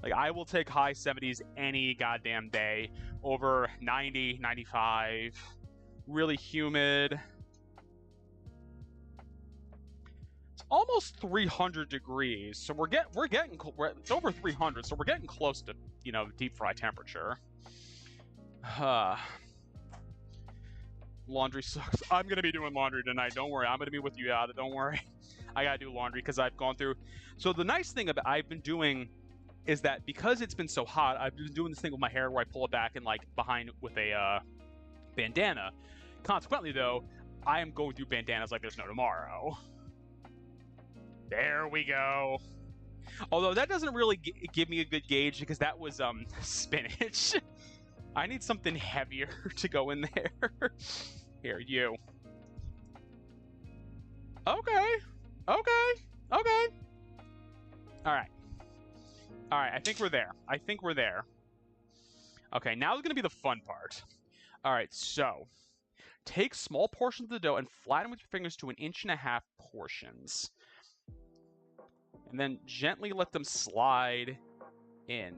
Like, I will take high 70s any goddamn day over 90, 95, really humid. Almost 300 degrees, so it's over 300, so we're getting close to, you know, deep fry temperature. Laundry sucks. I'm gonna be doing laundry tonight. Don't worry. I'm gonna be with you out. Don't worry. I gotta do laundry because I've gone through. So the nice thing about I've been doing is that because it's been so hot, I've been doing this thing with my hair where I pull it back and like behind with a bandana. Consequently, though, I am going through bandanas like there's no tomorrow. There we go. Although that doesn't really give me a good gauge because that was spinach. I need something heavier to go in there. Here, you. Okay. Okay. Okay. All right. All right. I think we're there. I think we're there. Okay, now is going to be the fun part. All right, so take small portions of the dough and flatten with your fingers to 1.5 portions. And then gently let them slide in.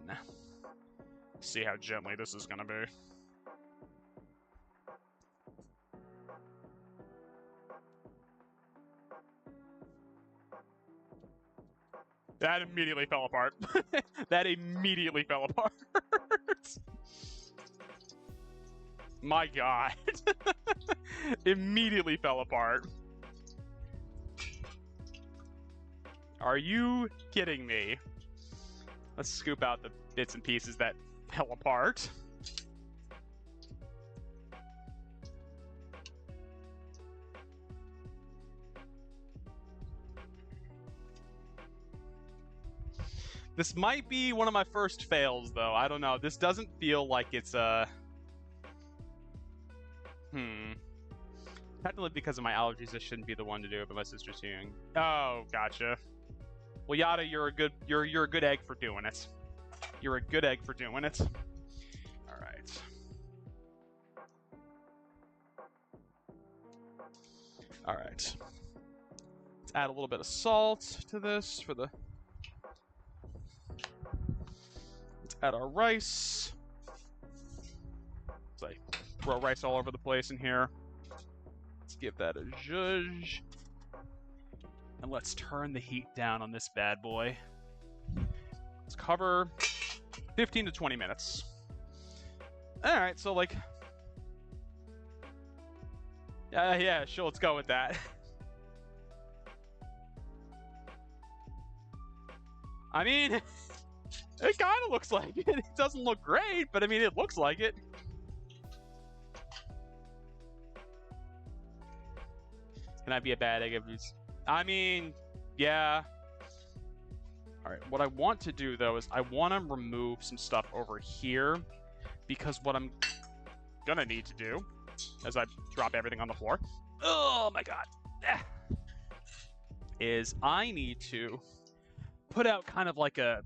See how gently this is going to be. That immediately fell apart. That immediately fell apart. My God. Immediately fell apart. Are you kidding me? Let's scoop out the bits and pieces that fell apart. This might be one of my first fails, though. I don't know. This doesn't feel like it's Technically, because of my allergies, this shouldn't be the one to do it, but my sister's doing. Oh, gotcha. Well, Yada, you're a good egg for doing it. You're a good egg for doing it. All right. All right. Let's add a little bit of salt to this for the. Let's add our rice. Let's like throw rice all over the place in here. Let's give that a zhuzh. And let's turn the heat down on this bad boy. Let's cover 15 to 20 minutes. All right, so like, yeah, sure, let's go with that. I mean, it kind of looks like it. It doesn't look great, but I mean, it looks like it. Can I be a bad egg if it's... I mean, yeah. All right, what I want to do, though, is I want to remove some stuff over here, because what I'm going to need to do, as I drop everything on the floor, oh my God, is I need to put out kind of like a,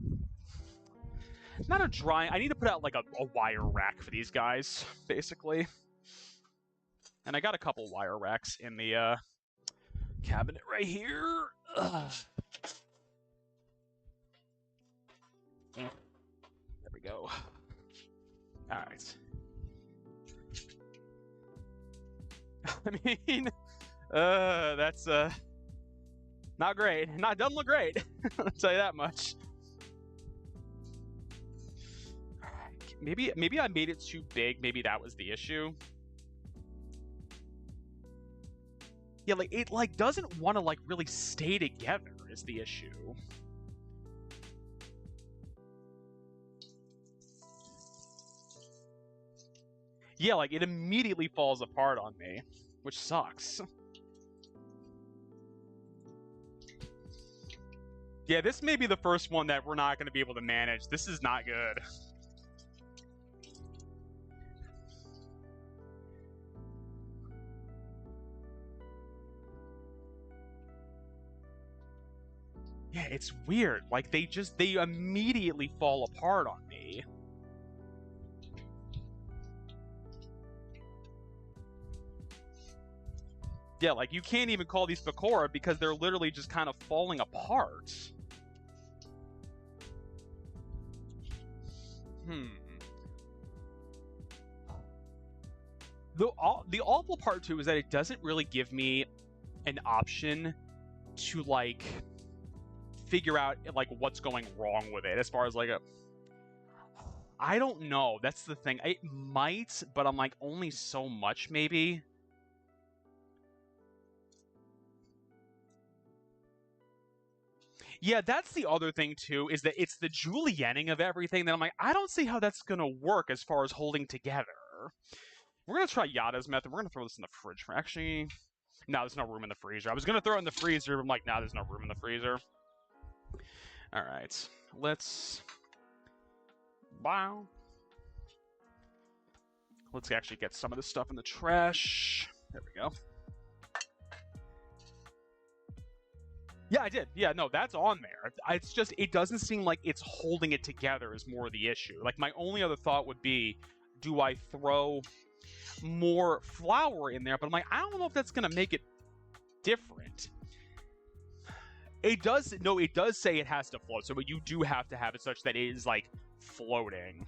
not a dry, I need to put out like a wire rack for these guys, basically. And I got a couple wire racks in the cabinet right here. Ugh. There we go. All right. I mean, that's not great. Doesn't look great. I'll tell you that much. Maybe I made it too big. Maybe that was the issue. Yeah, like it like doesn't want to like really stay together is the issue. Yeah, like it immediately falls apart on me, which sucks. Yeah, this may be the first one that we're not going to be able to manage. This is not good. Yeah, it's weird. Like they immediately fall apart on me. Yeah, like you can't even call these Pakora because they're literally just kind of falling apart. The awful part too is that it doesn't really give me an option to like figure out like what's going wrong with it as far as like I don't know. That's the thing. It might, but I'm like only so much maybe. Yeah, that's the other thing too, is that it's the julienning of everything that I'm like, I don't see how that's gonna work as far as holding together. We're gonna try Yada's method. We're gonna throw this in the fridge. Actually, no, there's no room in the freezer. I was gonna throw it in the freezer, but I'm like, nah, there's no room in the freezer. All right, let's. Wow. Let's actually get some of this stuff in the trash. There we go. Yeah, I did. Yeah, no, that's on there. It's just, it doesn't seem like it's holding it together is more the issue. Like, my only other thought would be, do I throw more flour in there? But I'm like, I don't know if that's going to make it different. It does say it has to float, so you do have to have it such that it is, like, floating.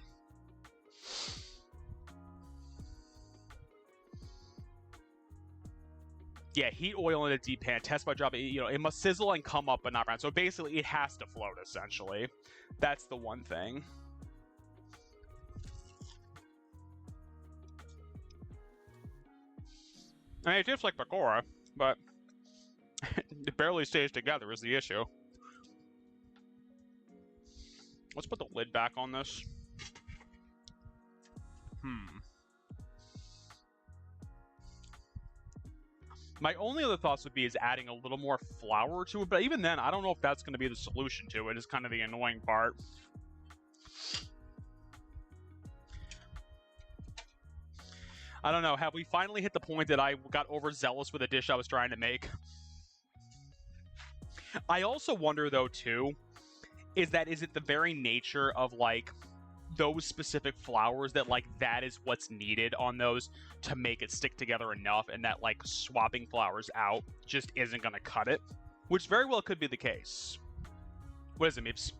Yeah, heat oil in a deep pan. Test by dropping. It must sizzle and come up, but not brown. So basically, it has to float. Essentially, that's the one thing. I mean, it tastes like Pakora, but it barely stays together. Is the issue? Let's put the lid back on this. My only other thoughts would be is adding a little more flour to it, but even then, I don't know if that's going to be the solution to it. Is kind of the annoying part. I don't know. Have we finally hit the point that I got overzealous with a dish I was trying to make? I also wonder, though, too, is it the very nature of, like, those specific flours that, like, that is what's needed on those to make it stick together enough, and that, like, swapping flours out just isn't going to cut it, which very well could be the case. What is it, Meeps?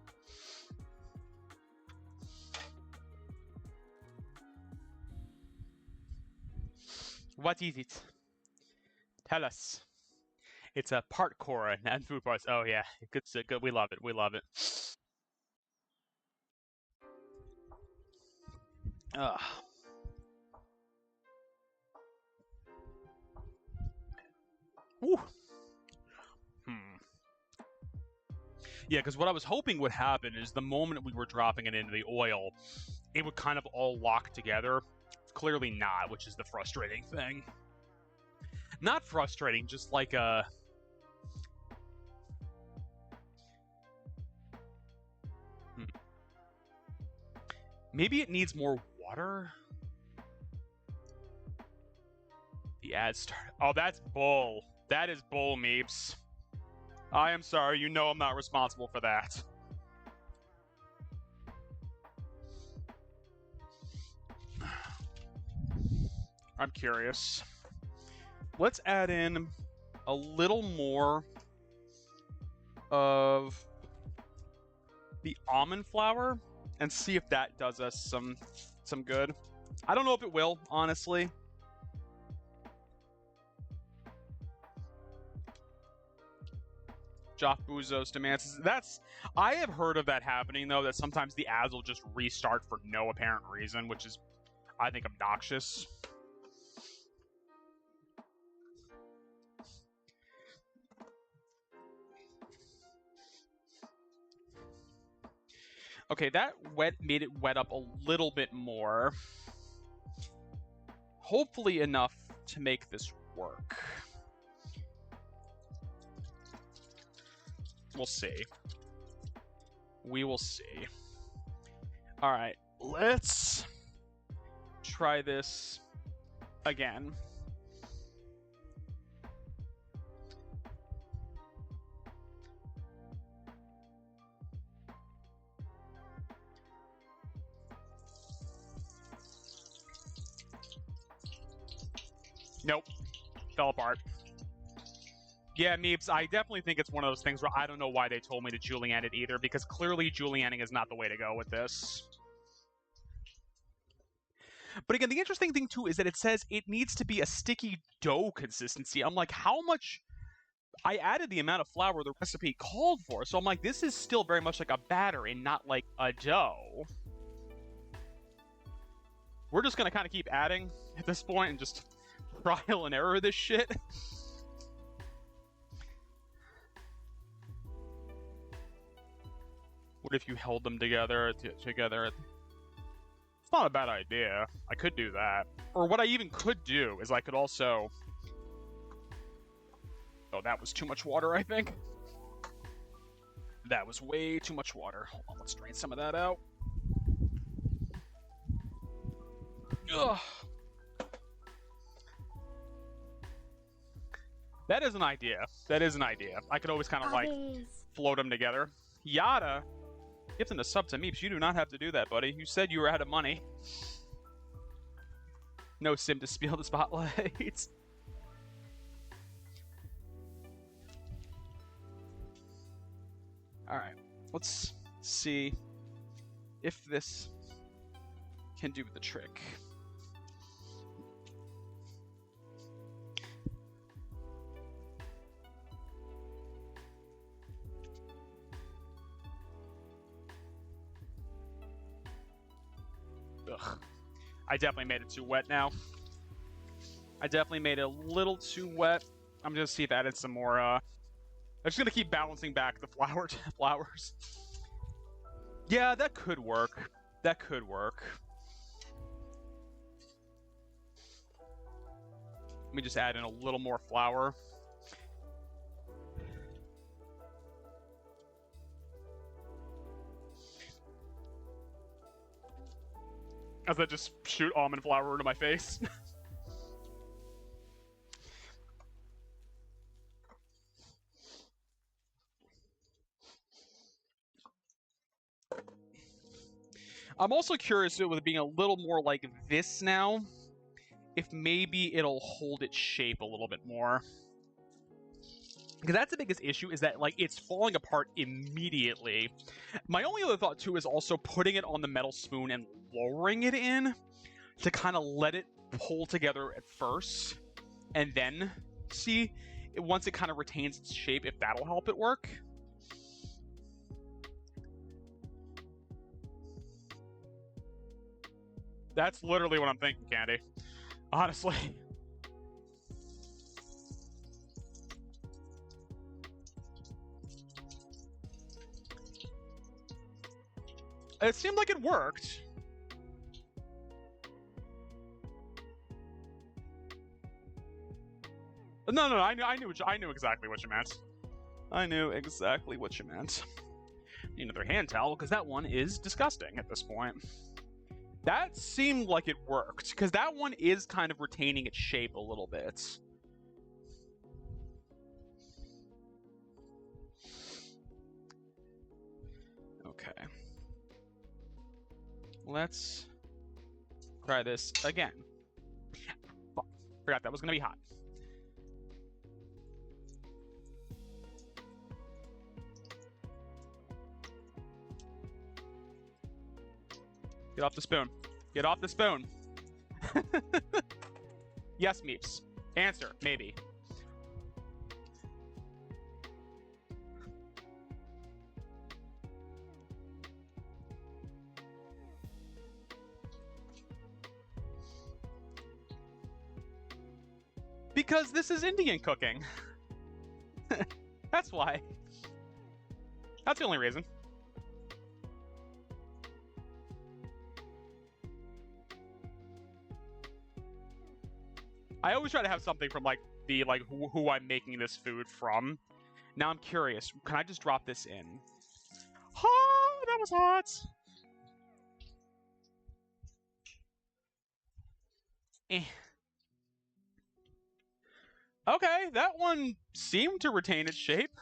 What is it? Tell us. It's a part Cora and food parts. Oh yeah, good. We love it. We love it. Ugh. Woo. Yeah, because what I was hoping would happen is the moment we were dropping it into the oil, it would kind of all lock together. Clearly not, which is the frustrating thing. Not frustrating, just like a... Maybe it needs more water? The ad start... Oh, that's bull. That is bull, Meeps. I am sorry, you know I'm not responsible for that. I'm curious. Let's add in a little more of the almond flour and see if that does us some good. I don't know if it will, honestly. Joff Buzos demands. I have heard of that happening, though, that sometimes the ads will just restart for no apparent reason, which is, I think, obnoxious. Okay, that made it wet up a little bit more. Hopefully enough to make this work. We'll see. We will see. All right, let's try this again. Nope. Fell apart. Yeah, Meeps, I definitely think it's one of those things where I don't know why they told me to julienne it either, because clearly julienning is not the way to go with this. But again, the interesting thing, too, is that it says it needs to be a sticky dough consistency. I'm like, how much... I added the amount of flour the recipe called for, so I'm like, this is still very much like a batter and not like a dough. We're just going to kind of keep adding at this point and just trial and error this shit. What if you held them together? It's not a bad idea. I could do that. Or what I even could do is I could also... Oh, that was too much water, I think. That was way too much water. Hold on, let's drain some of that out. Ugh. That is an idea. That is an idea. I could always kind of like float them together. Yada, gifting a sub to Meeps. You do not have to do that, buddy. You said you were out of money. No sim to spill the spotlight. Alright, let's see if this can do the trick. Ugh. I definitely made it too wet now. I definitely made it a little too wet. I'm gonna see if I added some more, I'm just gonna keep balancing back the flowers. Yeah, that could work. That could work. Let me just add in a little more flour. As I just shoot almond flour into my face. I'm also curious with it being a little more like this now, if maybe it'll hold its shape a little bit more. Because that's the biggest issue, is that like it's falling apart immediately. My only other thought too is also putting it on the metal spoon and lowering it in to kind of let it pull together at first, and then see once it kind of retains its shape if that'll help it work. That's literally what I'm thinking, Candy. Honestly. It seemed like it worked. No, I knew exactly what you meant. I knew exactly what you meant. Need another hand towel, because that one is disgusting at this point. That seemed like it worked, because that one is kind of retaining its shape a little bit. Okay. Let's try this again. Fuck. Forgot that was going to be hot. Get off the spoon. Get off the spoon. Yes, Meeps. Answer, maybe. Because this is Indian cooking. That's why. That's the only reason. I always try to have something from like the who I'm making this food from. Now I'm curious. Can I just drop this in? Oh, that was hot. Okay, that one seemed to retain its shape.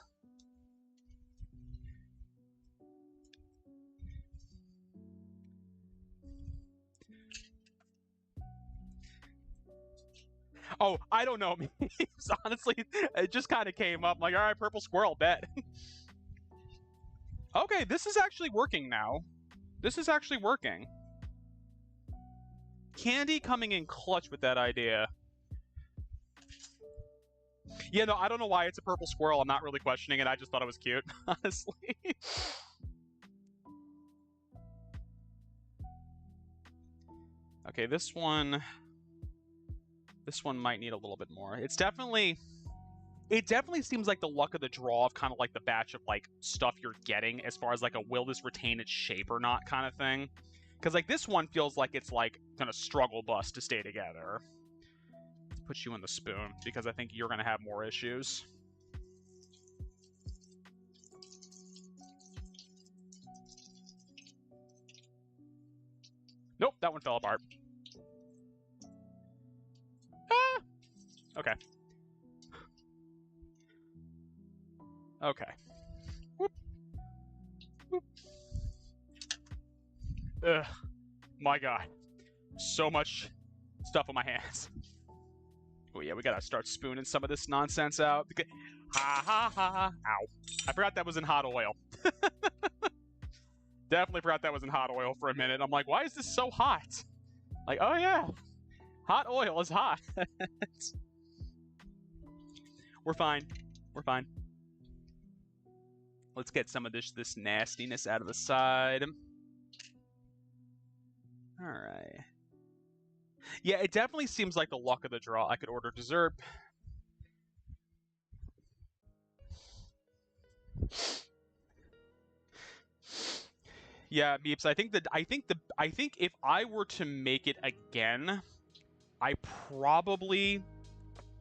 Oh, I don't know. Honestly, it just kind of came up. I'm like, all right, purple squirrel, bet. Okay, this is actually working now. This is actually working. Candy coming in clutch with that idea. Yeah, no, I don't know why it's a purple squirrel. I'm not really questioning it. I just thought it was cute, honestly. Okay, this one might need a little bit more. It definitely seems like the luck of the draw of kind of like the batch of like stuff you're getting as far as like a will this retain its shape or not kind of thing. Because like this one feels like it's like gonna struggle bust to stay together. Let's put you in the spoon because I think you're gonna have more issues. Nope, that one fell apart. Ah! Okay. Okay. Whoop. Whoop. Ugh. My God. So much stuff on my hands. Oh yeah, we gotta start spooning some of this nonsense out. Ha ha ha. Ow. I forgot that was in hot oil. Definitely forgot that was in hot oil for a minute. I'm like, why is this so hot? Like, oh yeah. Hot oil is hot. We're fine. We're fine. Let's get some of this nastiness out of the side. Alright. Yeah, it definitely seems like the luck of the draw. I could order dessert. Yeah, Beeps, I think if I were to make it again, I probably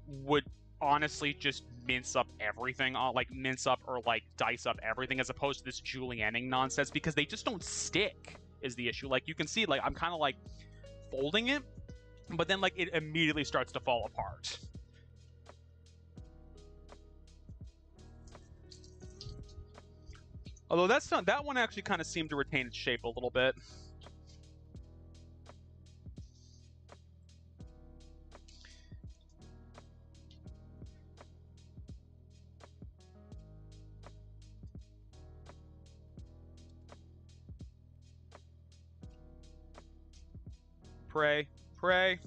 would honestly just mince up everything, like mince up or like dice up everything as opposed to this julienning nonsense, because they just don't stick is the issue. Like you can see, like I'm kind of like folding it, but then like it immediately starts to fall apart. Although that one actually kind of seemed to retain its shape a little bit. Pray, pray.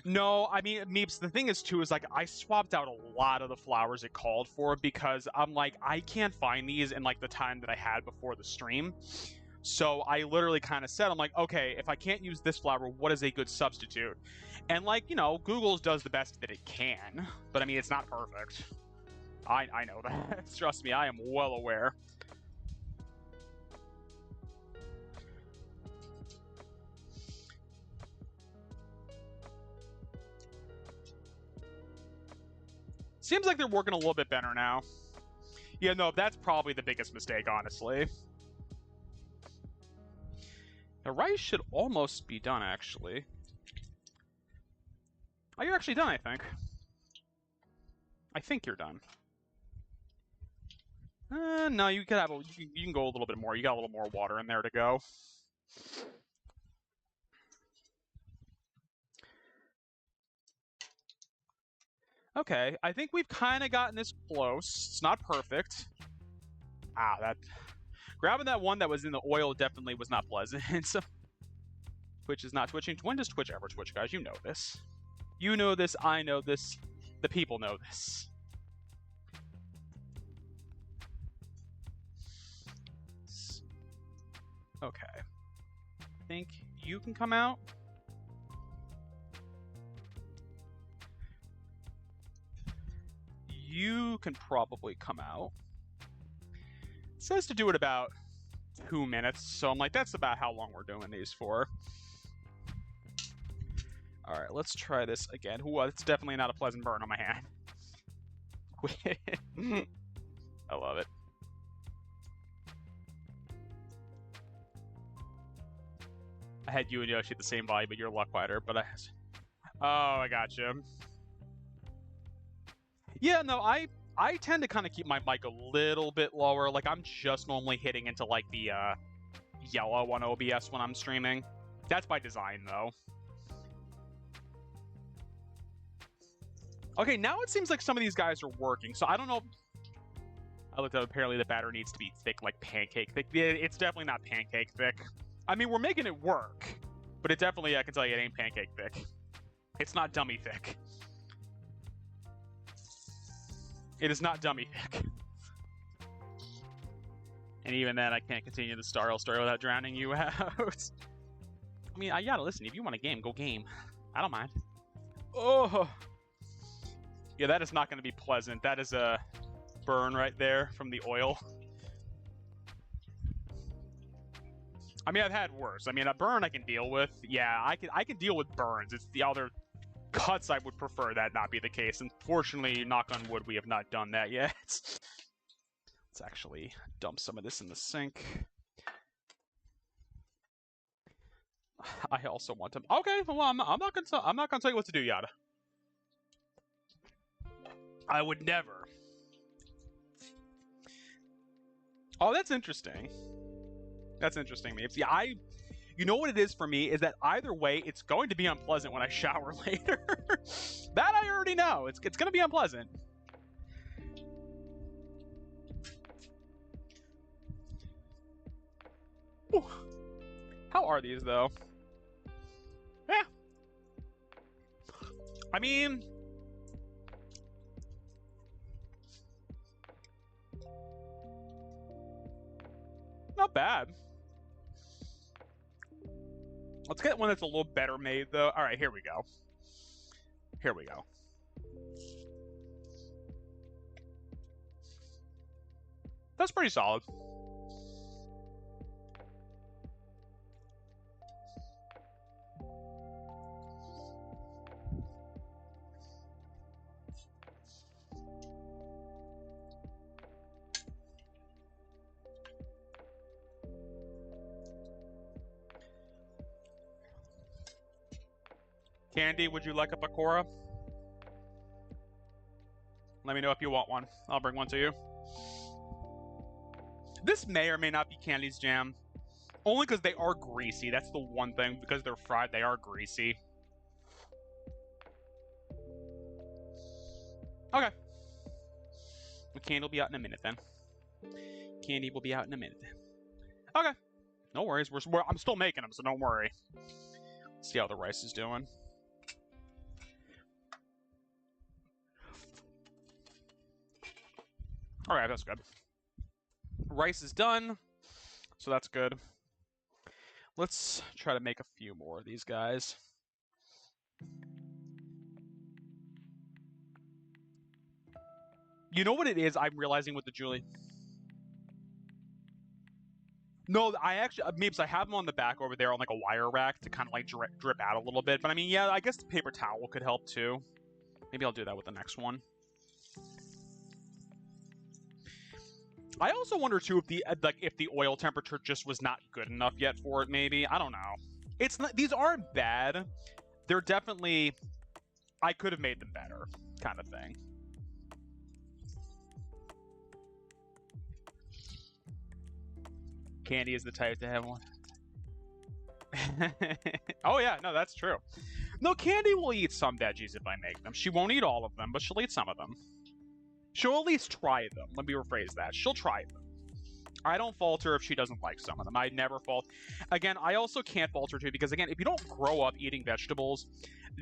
No, I mean, Meeps, the thing is, too, is, like, I swapped out a lot of the flowers it called for because I'm like, I can't find these in, like, the time that I had before the stream. So I literally kind of said, I'm like, okay, if I can't use this flower, what is a good substitute? And, like, you know, Google does the best that it can, but, I mean, it's not perfect. I know that. Trust me, I am well aware. Seems like they're working a little bit better now. Yeah, no, that's probably the biggest mistake, honestly. The rice should almost be done, actually. Oh, you're actually done, I think. I think you're done. No, you could have you can go a little bit more. You got a little more water in there to go. Okay, I think we've kind of gotten this close. It's not perfect. Grabbing that one that was in the oil definitely was not pleasant. So Twitch is not twitching. When does Twitch ever twitch, guys? You know this. You know this. I know this. The people know this. Okay. I think you can come out. You can probably come out. It says to do it about 2 minutes, so I'm like, that's about how long we're doing these for. Alright, let's try this again. Ooh, it's definitely not a pleasant burn on my hand. I love it. I had you and Yoshi at the same volume, but you're a lot quieter, but I gotcha. Yeah, no, I tend to kind of keep my mic a little bit lower. Like, I'm just normally hitting into, like, the yellow on OBS when I'm streaming. That's by design, though. Okay, now it seems like some of these guys are working, so I don't know. I looked up, apparently the batter needs to be thick, like pancake thick. It's definitely not pancake thick. I mean, we're making it work, but it definitely, I can tell you, it ain't pancake thick. It's not dummy thick. It is not dummy thick. And even then, I can't continue the Starl story without drowning you out. I mean, I gotta listen. If you want a game, go game. I don't mind. Oh. Yeah, that is not going to be pleasant. That is a burn right there from the oil. I mean, I've had worse. I mean, a burn I can deal with. Yeah, I can deal with burns. It's the other cuts I would prefer that not be the case. Unfortunately, knock on wood, we have not done that yet. Let's actually dump some of this in the sink. I also want him. Okay, well, I'm not gonna tell you what to do, Yada. I would never. Oh, that's interesting. That's interesting, Mapes. Yeah, you know what it is for me is that either way, it's going to be unpleasant when I shower later. That I already know. It's going to be unpleasant. Ooh. How are these, though? Yeah. I mean... not bad. Let's get one that's a little better made, though. All right, here we go. Here we go. That's pretty solid. Candy, would you like a Pakora? Let me know if you want one. I'll bring one to you. This may or may not be Candy's jam. Only because they are greasy. That's the one thing. Because they're fried, they are greasy. Okay. The candy will be out in a minute then. Candy will be out in a minute. Okay. No worries. I'm still making them, so don't worry. Let's see how the rice is doing. Alright, that's good. Rice is done, so that's good. Let's try to make a few more of these guys. You know what it is I'm realizing with the Julie? No, I actually, Meeps, I have them on the back over there on like a wire rack to kind of like drip out a little bit. But I mean, yeah, I guess the paper towel could help too. Maybe I'll do that with the next one. I also wonder too if the oil temperature just was not good enough yet for it. Maybe, I don't know. It's not, these aren't bad. They're definitely, I could have made them better, kind of thing. Candy is the type to have one. Oh yeah, no, that's true. No, Candy will eat some veggies if I make them. She won't eat all of them, but she'll eat some of them. She'll at least try them. Let me rephrase that. She'll try them. I don't fault her if she doesn't like some of them. I never fault. Again, I also can't fault her too because, again, if you don't grow up eating vegetables,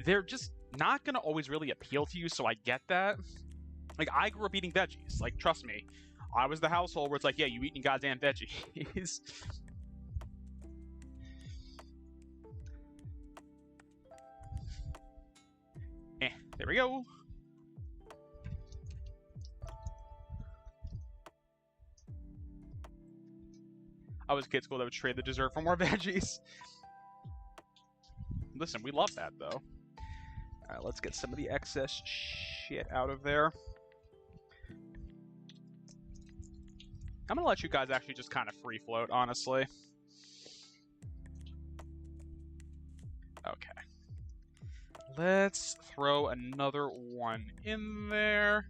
they're just not going to always really appeal to you, so I get that. Like, I grew up eating veggies. Like, trust me. I was the household where it's like, yeah, you eating goddamn veggies. There we go. I was a kid school that would trade the dessert for more veggies. Listen, we love that, though. All right, let's get some of the excess shit out of there. I'm gonna let you guys actually just kind of free float, honestly. Okay. Let's throw another one in there.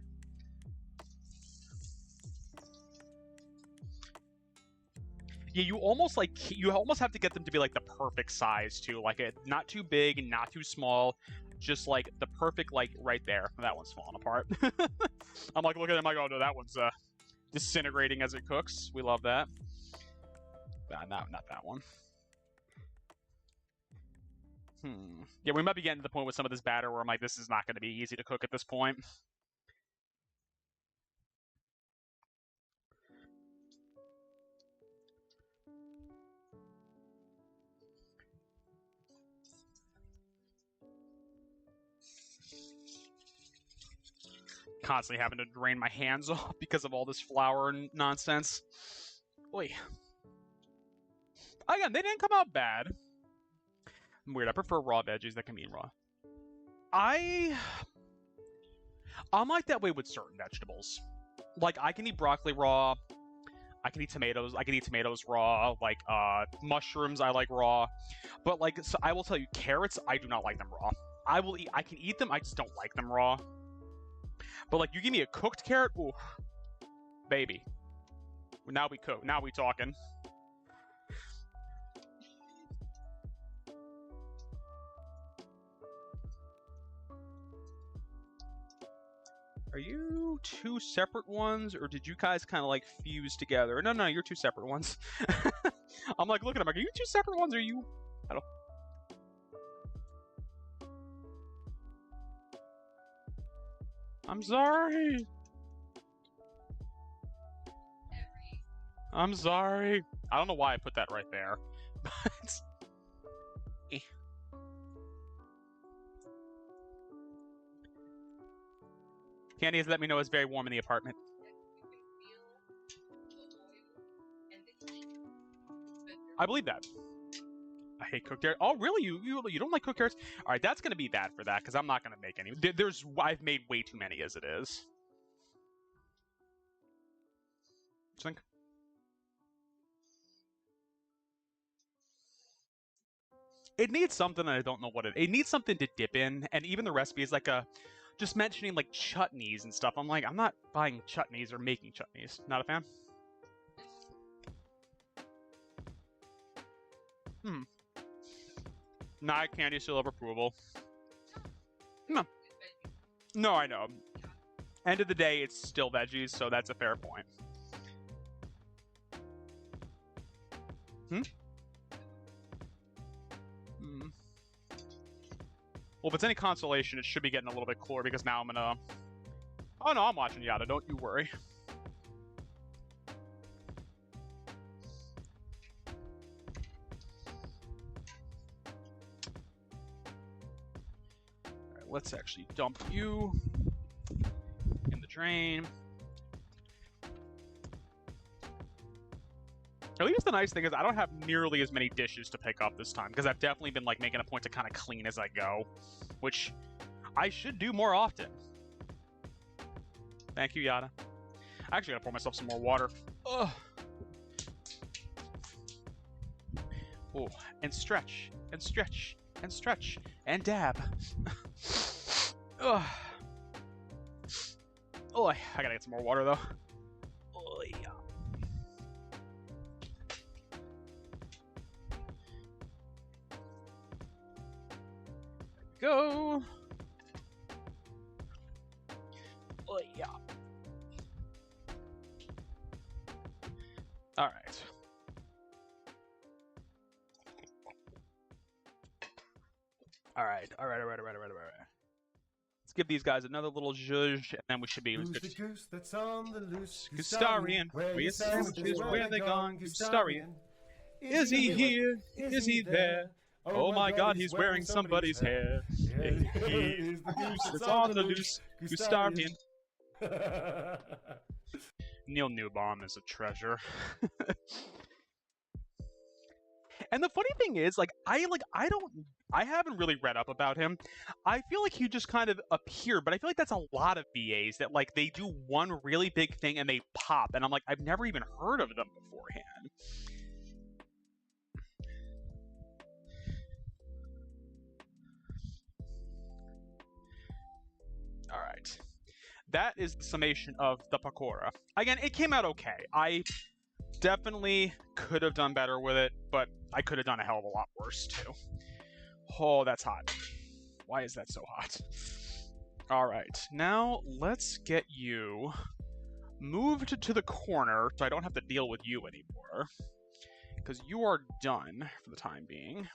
Yeah, you almost have to get them to be like the perfect size too, like not too big and not too small, just like the perfect, like right there. That one's falling apart. I'm like looking at them like, oh no, that one's disintegrating as it cooks. We love that. Not that one. Yeah, we might be getting to the point with some of this batter where I'm like, this is not going to be easy to cook at this point. Constantly having to drain my hands off because of all this flour and nonsense. Oy. Again, they didn't come out bad. Weird, I prefer raw veggies that can be raw. I'm like that way with certain vegetables. Like, I can eat broccoli raw. I can eat tomatoes. I can eat tomatoes raw. Like mushrooms, I like raw. But like, so I will tell you, carrots, I do not like them raw. I can eat them. I just don't like them raw. But like, you give me a cooked carrot, ooh, baby. Now we cook. Now we talking. Are you two separate ones, or did you guys kind of like fuse together? No, you're two separate ones. I'm like looking at them. Like, are you two separate ones? Or are you? I don't. I'm sorry. I'm sorry. I don't know why I put that right there, but. Candy has let me know it's very warm in the apartment. I believe that. I hate cooked carrots. Oh, really? You don't like cooked carrots? All right, that's gonna be bad for that because I'm not gonna make any. I've made way too many as it is. Think. It needs something, and I don't know what it needs something to dip in, and even the recipe is like just mentioning like chutneys and stuff. I'm like, I'm not buying chutneys or making chutneys. Not a fan. Nah, Candy seal of approval. No, I know. End of the day, it's still veggies, so that's a fair point. Well, if it's any consolation, it should be getting a little bit cooler because now I'm gonna... Oh no, I'm watching Yada, don't you worry. Alright, let's actually dump you in the drain. At least the nice thing is I don't have nearly as many dishes to pick up this time because I've definitely been like making a point to kind of clean as I go, which I should do more often. Thank you, Yada. I actually gotta pour myself some more water. Ugh. Oh, and stretch, and stretch, and stretch, and dab. Ugh. Oh, I gotta get some more water though. Oh, yeah. Go. Oh, yeah. All right. All right. Let's give these guys another little zhuzh, and then we should be. Who's the goose that's on the loose? Gustarian, where are your sandwiches? Where are they gone? Gustarian. Is he here? Is he there? Oh my God, he's wearing somebody's hair. He's the goose that's on the loose. Gustarian. Neil Newbaum is a treasure. And the funny thing is, I haven't really read up about him. I feel like he just kind of appeared, but I feel like that's a lot of VAs that like they do one really big thing and they pop, and I'm like, I've never even heard of them beforehand. All right. That is the summation of the Pakora. Again, it came out okay. I definitely could have done better with it, but I could have done a hell of a lot worse too. Oh, that's hot. Why is that so hot? All right, now let's get you moved to the corner so I don't have to deal with you anymore, because you are done for the time being.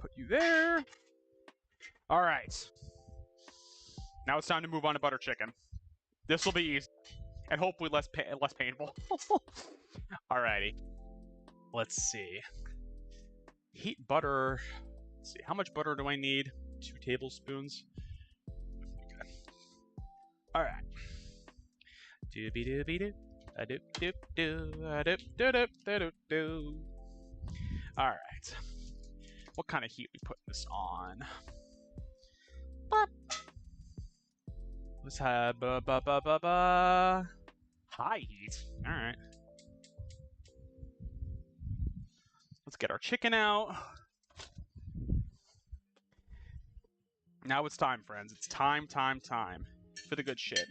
Put you there. All right. Now it's time to move on to butter chicken. This will be easy, and hopefully less painful. Alrighty. Let's see. Heat butter. Let's see. How much butter do I need? 2 tablespoons. Okay. All right. Doobie doobie doo. A doop doop doo. A doop doop doop doop. All right. What kind of heat we put this on? Let's have High heat. All right. Let's get our chicken out. Now it's time, friends. It's time for the good shit.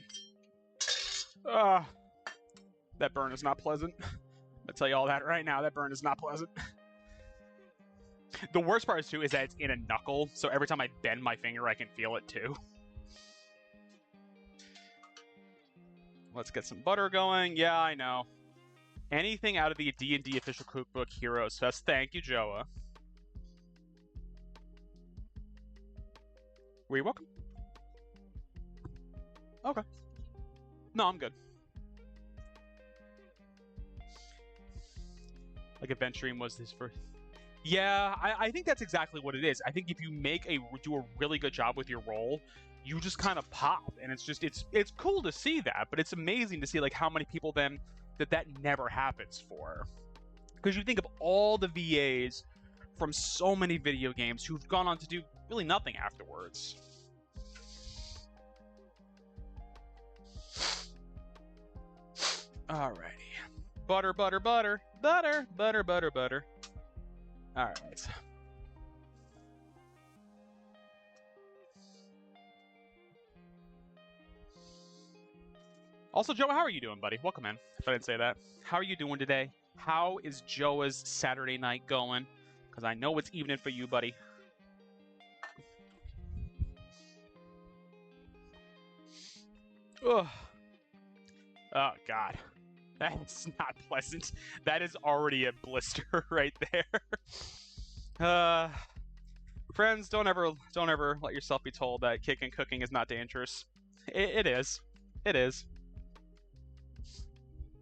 That burn is not pleasant. I'll tell you all that right now. That burn is not pleasant. The worst part, too, is that it's in a knuckle, so every time I bend my finger, I can feel it, too. Let's get some butter going. Yeah, I know. Anything out of the D&D official cookbook Heroes Fest. Thank you, Joa. Were you welcome? Okay. No, I'm good. Like Adventuring was his first. Yeah, I think that's exactly what it is. I think if you do a really good job with your role, you just kind of pop, and it's cool to see that, but it's amazing to see like how many people then that never happens for. Because you think of all the VAs from so many video games who've gone on to do really nothing afterwards. Alrighty. Butter, butter, butter. Butter, butter, butter, butter. Alright. Also, Joa, how are you doing, buddy? Welcome in, if I didn't say that. How are you doing today? How is Joa's Saturday night going? Because I know it's evening for you, buddy. Ugh. Oh, God. That's not pleasant. That is already a blister right there. Friends, don't ever let yourself be told that kicking cooking is not dangerous. It is. It is.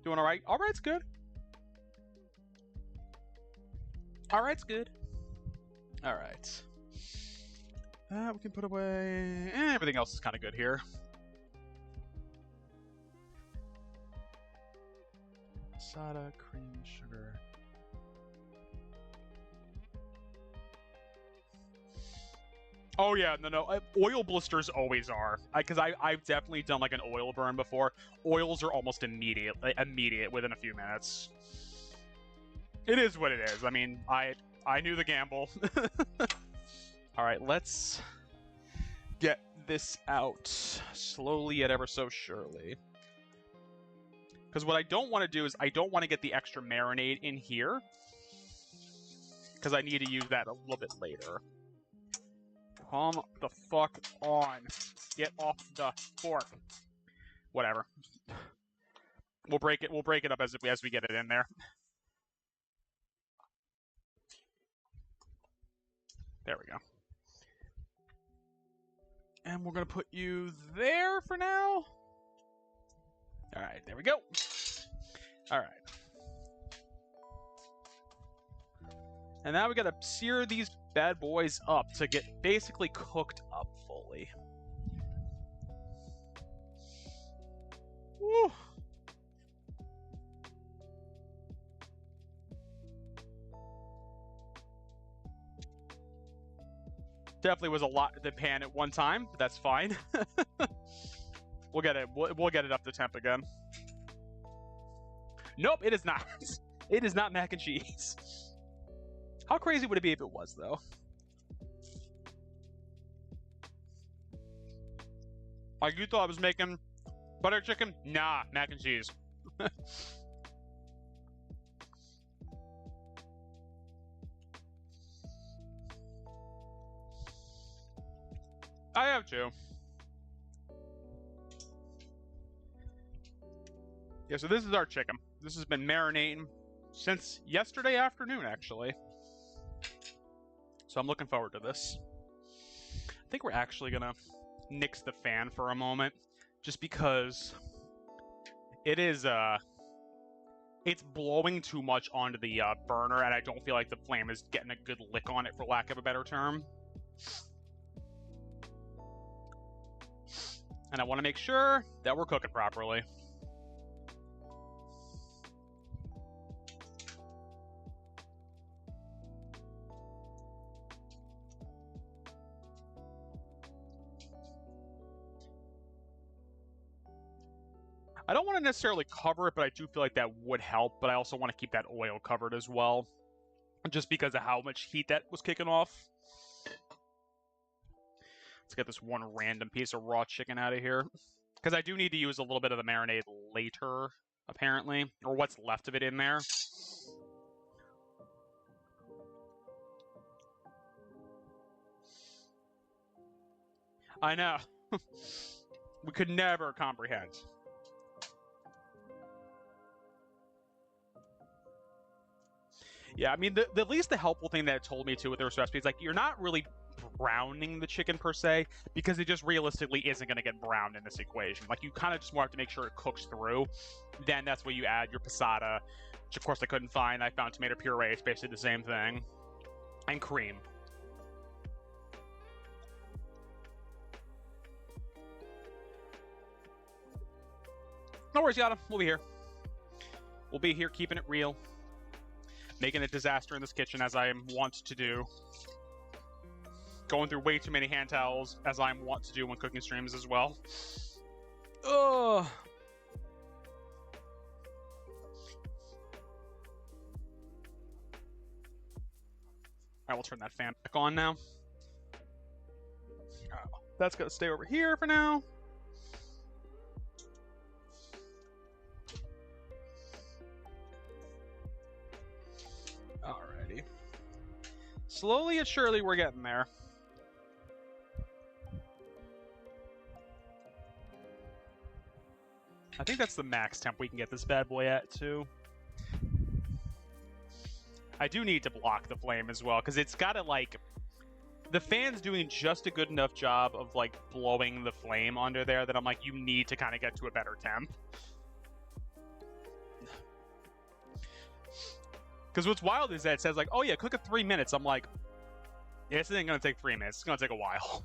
Doing all right? All right's good. All right's good. All right. We can put away. Everything else is kind of good here. Soda, cream, sugar. Oh yeah, no. Oil blisters always are, because I've definitely done like an oil burn before. Oils are almost immediate within a few minutes. It is what it is. I mean, I knew the gamble. All right, let's get this out slowly yet ever so surely. Because what I don't want to do is I don't want to get the extra marinade in here, because I need to use that a little bit later. Come the fuck on. Get off the fork. Whatever. We'll break it up as we get it in there. There we go. And we're gonna put you there for now. Alright, there we go. Alright. And now we gotta sear these bad boys up to get basically cooked up fully. Woo! Definitely was a lot to pan at one time, but that's fine. We'll get it up to temp again. Nope, it is not. It is not mac and cheese. How crazy would it be if it was, though? Like, you thought I was making butter chicken? Nah, mac and cheese. I have to. Yeah, so this is our chicken. This has been marinating since yesterday afternoon, actually. So I'm looking forward to this. I think we're actually gonna nix the fan for a moment, just because it is it's blowing too much onto the burner, and I don't feel like the flame is getting a good lick on it, for lack of a better term. And I want to make sure that we're cooking properly. I don't want to necessarily cover it, but I do feel like that would help. But I also want to keep that oil covered as well, just because of how much heat that was kicking off. Let's get this one random piece of raw chicken out of here, because I do need to use a little bit of the marinade later, apparently, or what's left of it in there. I know. We could never comprehend. Yeah, I mean, the least the helpful thing that it told me, too, with this recipe is, like, you're not really browning the chicken, per se, because it just realistically isn't going to get browned in this equation. Like, you kind of just want to make sure it cooks through. Then that's where you add your passata, which, of course, I couldn't find. I found tomato puree. It's basically the same thing. And cream. No worries, Yada. We'll be here. We'll be here keeping it real. Making a disaster in this kitchen, as I am wont to do. Going through way too many hand towels, as I'm wont to do when cooking streams as well. Ugh. Alright, we'll turn that fan back on now. That's gonna stay over here for now. Alrighty. Slowly and surely, we're getting there. I think that's the max temp we can get this bad boy at, too. I do need to block the flame as well, because it's got to, like... The fan's doing just a good enough job of, like, blowing the flame under there that I'm like, you need to kind of get to a better temp. Because what's wild is that it says, like, oh yeah, cook it 3 minutes. I'm like, yeah, this ain't going to take 3 minutes. It's going to take a while.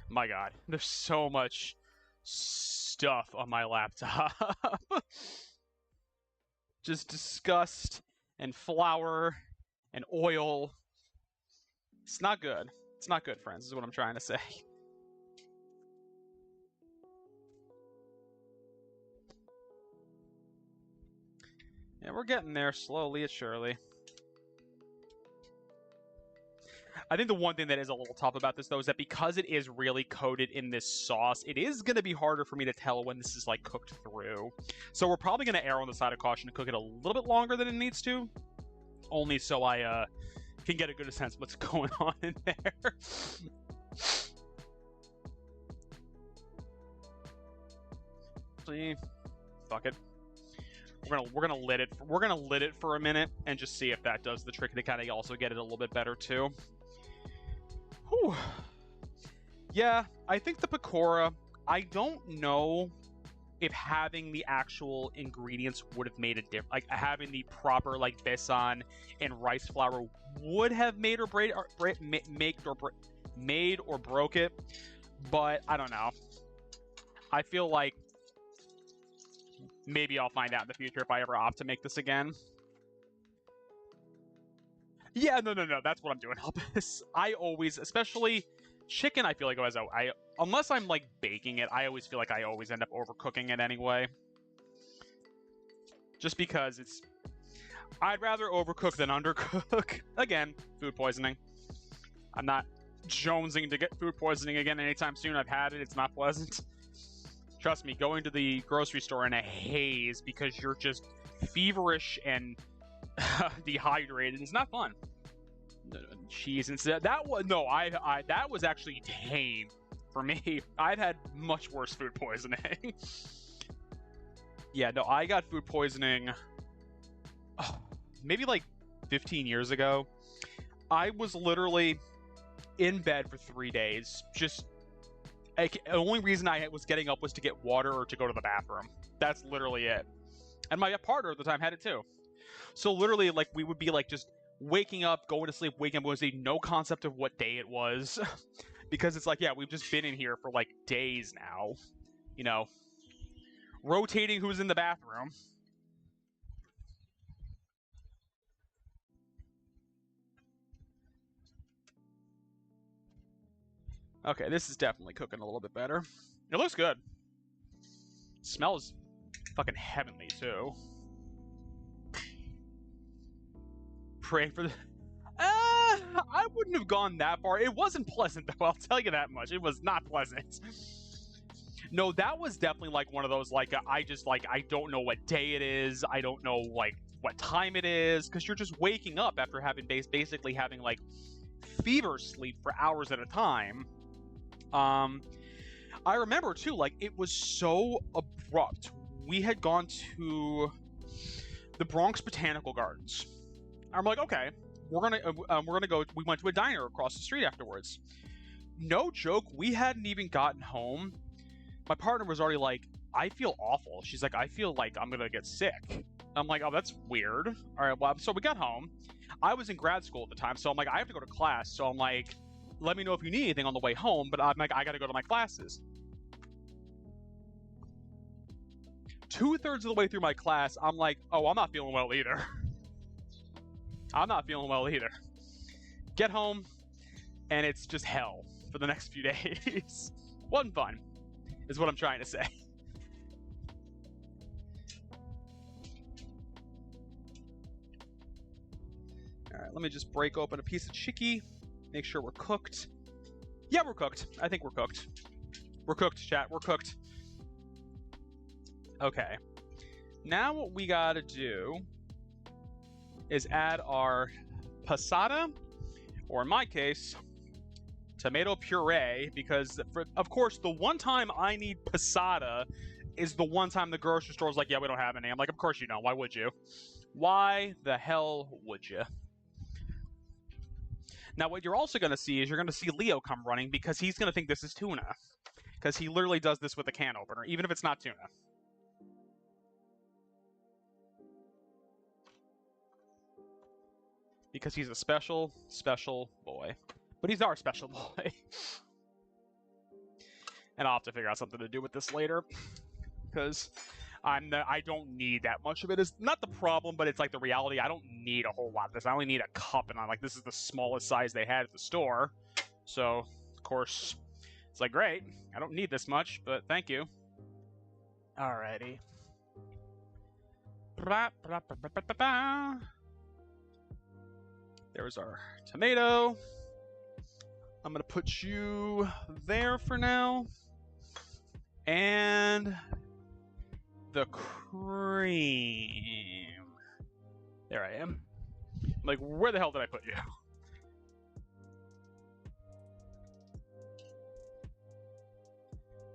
My God, there's so much stuff on my laptop. Just disgust and flour and oil. It's not good. It's not good, friends, is what I'm trying to say. Yeah, we're getting there slowly and surely. I think the one thing that is a little tough about this, though, is that because it is really coated in this sauce, it is going to be harder for me to tell when this is, like, cooked through. So we're probably going to err on the side of caution and cook it a little bit longer than it needs to, only so I can get a good sense of what's going on in there. See, fuck it. We're gonna lit it for a minute and just see if that does the trick to kind of also get it a little bit better too. Whew. Yeah, I think the Pakora, I don't know if having the actual ingredients would have made a difference. Like, having the proper, like, besan and rice flour would have made or made or broke it. But, I don't know. I feel like maybe I'll find out in the future if I ever opt to make this again. Yeah, no, that's what I'm doing. I always, especially chicken, I feel like unless I'm, like, baking it, I always feel like I always end up overcooking it anyway. Just because I'd rather overcook than undercook. Again, food poisoning. I'm not jonesing to get food poisoning again anytime soon. I've had it. It's not pleasant. Trust me, going to the grocery store in a haze because you're just feverish and dehydrated is not fun. Cheese instead. That was actually tame for me. I've had much worse food poisoning. Yeah, no, I got food poisoning maybe like 15 years ago. I was literally in bed for 3 days. Just the only reason I was getting up was to get water or to go to the bathroom. That's literally it. And my partner at the time had it too. So literally, like, we would be like just waking up, going to sleep, waking up, was no concept of what day it was. Because it's like, yeah, we've just been in here for like days now. You know, rotating who's in the bathroom. Okay, this is definitely cooking a little bit better. It looks good. Smells fucking heavenly too. Pray for the. I wouldn't have gone that far. It wasn't pleasant though. I'll tell you that much. It was not pleasant. No, that was definitely like one of those like I don't know what day it is. I don't know like what time it is because you're just waking up after having basically having like fever sleep for hours at a time. I remember too, like it was so abrupt. We had gone to the Bronx Botanical Gardens. I'm like, okay, we're gonna go. We went to a diner across the street afterwards. No joke, we hadn't even gotten home. My partner was already like, I feel awful. She's like, I feel like I'm gonna get sick. I'm like, oh, that's weird. All right, well, so we got home. I was in grad school at the time, so I'm like, I have to go to class. So I'm like, let me know if you need anything on the way home, but I'm like, I gotta go to my classes. 2/3 of the way through my class, I'm like, oh, I'm not feeling well either. I'm not feeling well either. Get home, and it's just hell for the next few days. Wasn't fun, is what I'm trying to say. All right, let me just break open a piece of chicky, make sure we're cooked. Yeah, we're cooked. I think we're cooked. We're cooked, chat. We're cooked. Okay. Now what we gotta do is add our passata, or in my case, tomato puree, because of course the one time I need passata is the one time the grocery store's like, yeah, we don't have any. I'm like, of course you don't. Why would you? Why the hell would you? Now what you're also going to see is you're going to see Leo come running because he's going to think this is tuna. Because he literally does this with a can opener, even if it's not tuna. Because he's a special, special boy. But he's our special boy. And I'll have to figure out something to do with this later. Because I don't need that much of it. It's not the problem, but it's like the reality. I don't need a whole lot of this. I only need a cup, and I'm like, this is the smallest size they had at the store. So, of course, it's like, great. I don't need this much, but thank you. Alrighty. There's our tomato. I'm going to put you there for now. And the cream. There I am. I'm like, where the hell did I put you?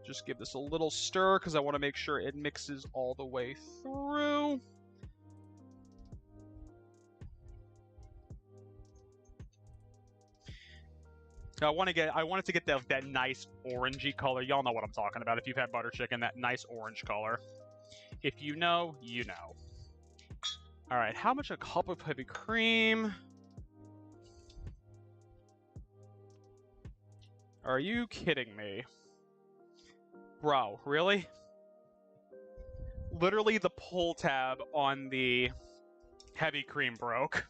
Just give this a little stir because I want to make sure it mixes all the way through. I want it to get that nice orangey color. Y'all know what I'm talking about. If you've had butter chicken, that nice orange color. If you know, you know. All right, how much a cup of heavy cream? Are you kidding me? Bro, really? Literally the pull tab on the heavy cream broke.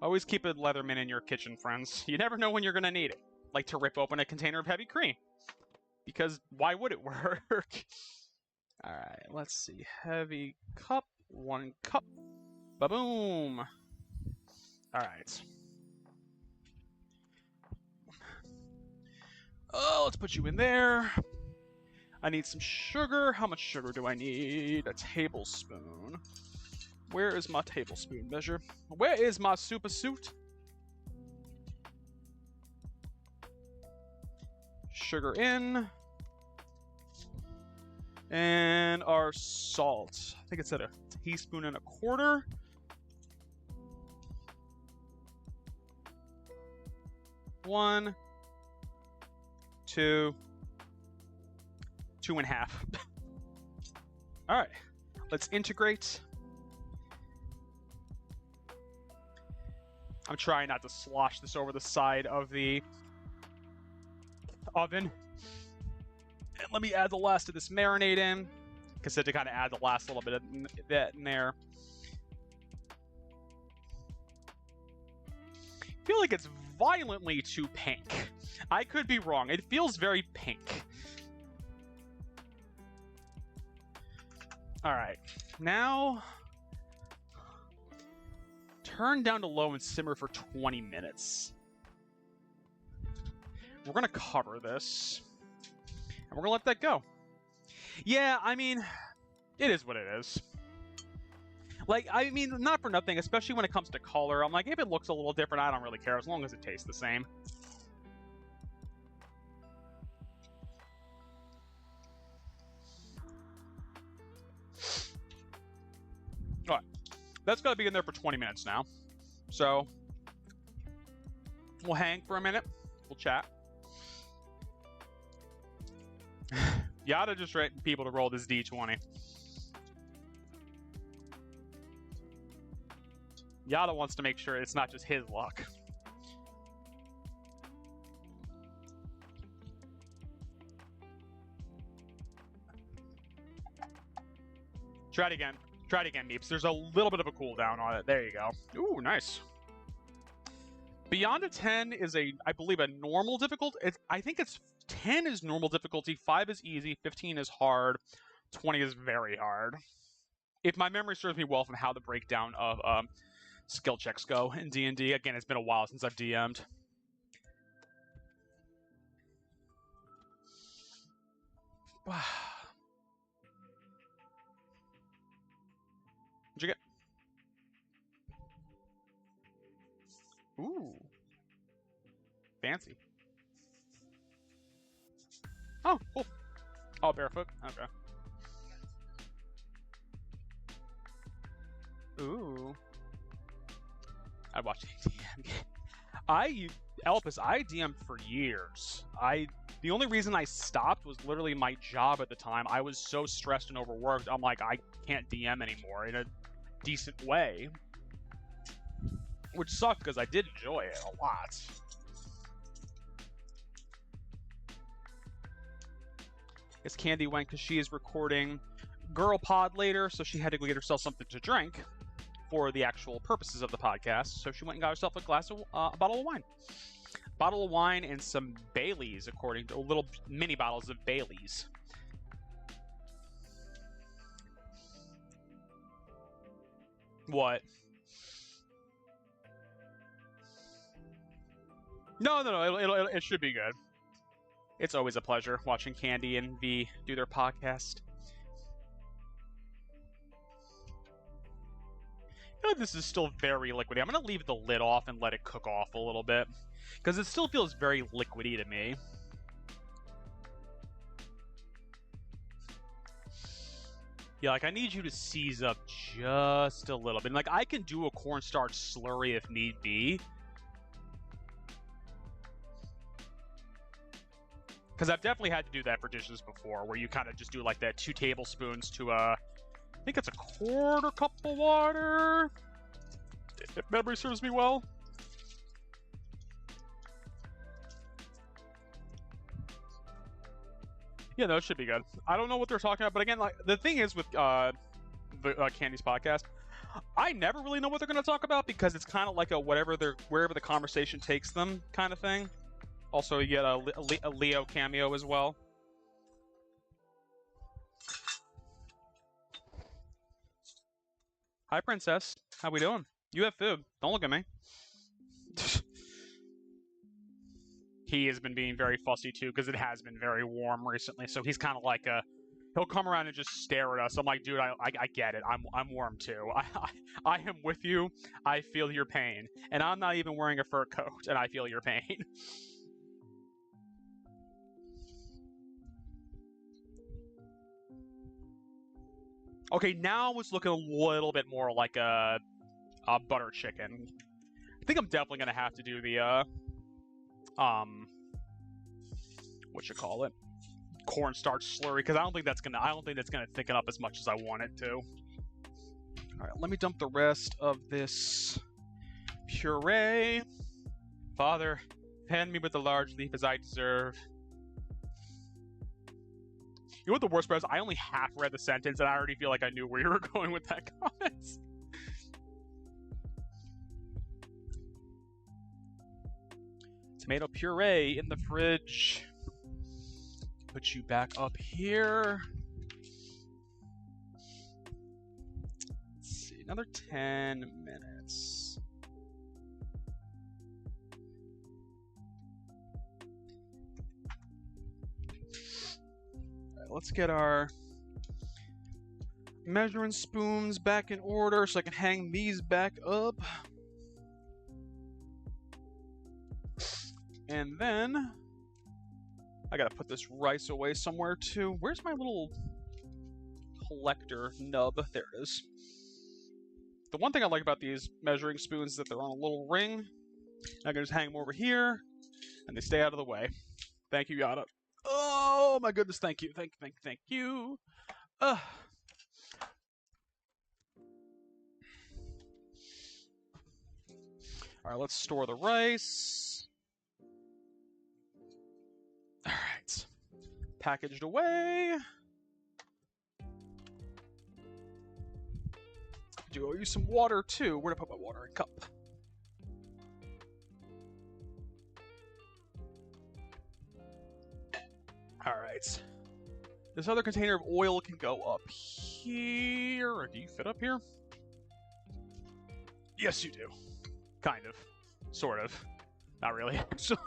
Always keep a Leatherman in your kitchen, friends. You never know when you're gonna need it. Like to rip open a container of heavy cream. Because why would it work? Alright, let's see. Heavy cup, 1 cup. Ba-boom! Alright. Oh, let's put you in there. I need some sugar. How much sugar do I need? A tablespoon. Where is my tablespoon measure? Where is my super suit? Sugar in. And our salt. I think it's at 1.25 teaspoons. 1, 2, 2.5. All right, let's integrate. I'm trying not to slosh this over the side of the oven. And let me add the last of this marinade in, because I had to kind of add the last little bit of that in there. I feel like it's violently to pink. I could be wrong. It feels very pink. All right, now turn down to low and simmer for 20 minutes. We're gonna cover this, and we're gonna let that go. Yeah, I mean, it is what it is. Like, I mean, not for nothing, especially when it comes to color. I'm like, if it looks a little different, I don't really care, as long as it tastes the same. All right, that's got to be in there for 20 minutes now. So, we'll hang for a minute. We'll chat. Yada just ready people to roll this D20. Yada wants to make sure it's not just his luck. Try it again. Try it again, Meeps. There's a little bit of a cooldown on it. There you go. Ooh, nice. Beyond a 10 is I believe, a normal difficulty. I think it's 10 is normal difficulty, 5 is easy, 15 is hard, 20 is very hard. If my memory serves me well from how the breakdown of skill checks go in D&D. Again, it's been a while since I've DM'd. What'd you get? Ooh. Fancy. Oh, cool. Oh, barefoot? Okay. Ooh. I watched DM. Elpis, I DM'd for years. The only reason I stopped was literally my job at the time. I was so stressed and overworked. I'm like, I can't DM anymore in a decent way. Which sucked because I did enjoy it a lot. It's Candy went because she is recording Girl Pod later, so she had to go get herself something to drink for the actual purposes of the podcast. So she went and got herself a bottle of wine. Bottle of wine and some Baileys, according to little mini bottles of Baileys. What? No, it should be good. It's always a pleasure watching Candy and V do their podcast. You know, this is still very liquidy. I'm going to leave the lid off and let it cook off a little bit, because it still feels very liquidy to me. Yeah, like, I need you to seize up just a little bit. Like, I can do a cornstarch slurry if need be. Because I've definitely had to do that for dishes before, where you kind of just do like that 2 tablespoons to, I think it's a 1/4 cup of water, if memory serves me well. Yeah, no, it should be good. I don't know what they're talking about, but again, like, the thing is with Candy's podcast, I never really know what they're going to talk about, because it's kind of like a wherever the conversation takes them kind of thing. Also, you get a Leo cameo as well. Hi, Princess. How we doing? You have food. Don't look at me. He has been being very fussy, too, because it has been very warm recently. So he's kind of like he'll come around and just stare at us. I'm like, dude, I get it. I'm warm, too. I am with you. I feel your pain. And I'm not even wearing a fur coat, and I feel your pain. Okay, now it's looking a little bit more like a butter chicken. I think I'm definitely gonna have to do the whatchamacallit, cornstarch slurry, because I don't think that's gonna thicken up as much as I want it to. All right, let me dump the rest of this puree. Father, hand me with the large leaf as I deserve. You know what the worst part is? I only half read the sentence, and I already feel like I knew where you were going with that comment. tomato puree in the fridge. Put you back up here. Let's see, another 10 minutes. All right, let's get our measuring spoons back in order so I can hang these back up. And then I gotta put this rice away somewhere too. Where's my little collector nub? There it is. The one thing I like about these measuring spoons is that they're on a little ring. I can just hang them over here, and they stay out of the way. Thank you, Yada. Oh my goodness, thank you, thank you. All right, let's store the rice. All right, packaged away. Do owe you some water too. Where to put my watering cup? All right. This other container of oil can go up here. Or do you fit up here? Yes, you do. Kind of. Sort of. Not really, actually.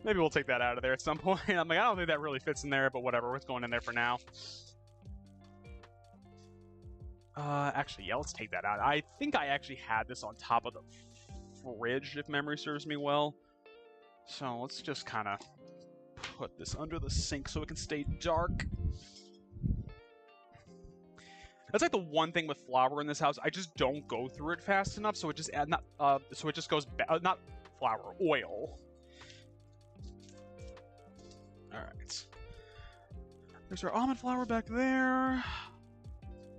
Maybe we'll take that out of there at some point. I'm like, I don't think that really fits in there, but whatever. It's going in there for now. Actually, yeah, let's take that out. I think I actually had this on top of the fridge, if memory serves me well. So let's just kind of put this under the sink so it can stay dark. That's like the one thing with flour in this house. I just don't go through it fast enough, so it just goes not flour, oil. All right. There's our almond flour back there.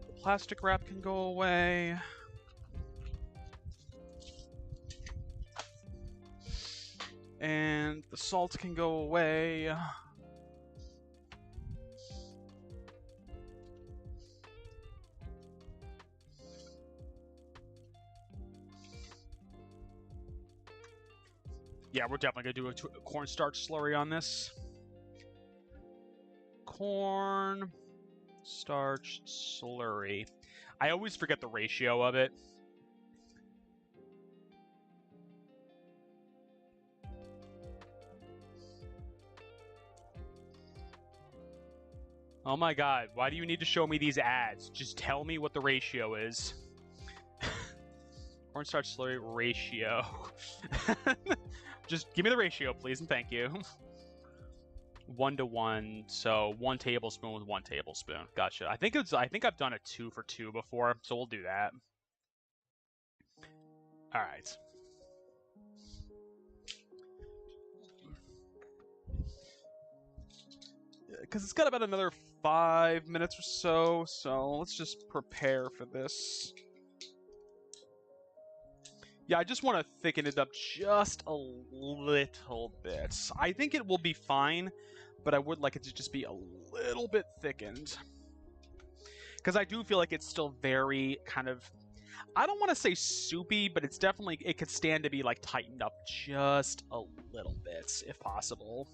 The plastic wrap can go away. And the salt can go away. Yeah, we're definitely going to do a cornstarch slurry on this. Corn starch slurry. I always forget the ratio of it. Oh my god, why do you need to show me these ads? Just tell me what the ratio is. Cornstarch slurry ratio. Just give me the ratio, please, and thank you. 1 to 1, so 1 tablespoon with 1 tablespoon. Gotcha. I think I've done a 2 for 2 before, so we'll do that. All right. Because it's got about another 5 minutes or so, so let's just prepare for this. Yeah, I just want to thicken it up just a little bit. I think it will be fine, but I would like it to just be a little bit thickened. Because I do feel like it's still very kind of, I don't want to say soupy, but it's definitely, it could stand to be like tightened up just a little bit, if possible.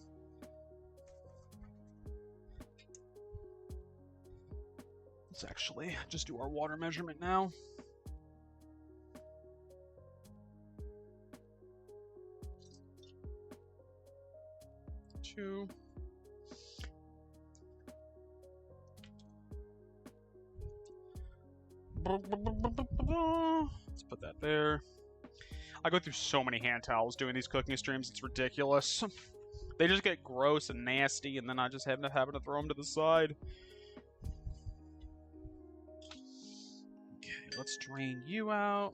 Let's actually just do our water measurement now. 2. Let's put that there. I go through so many hand towels doing these cooking streams, it's ridiculous. They just get gross and nasty, and then I just end up having to throw them to the side. Okay, let's drain you out.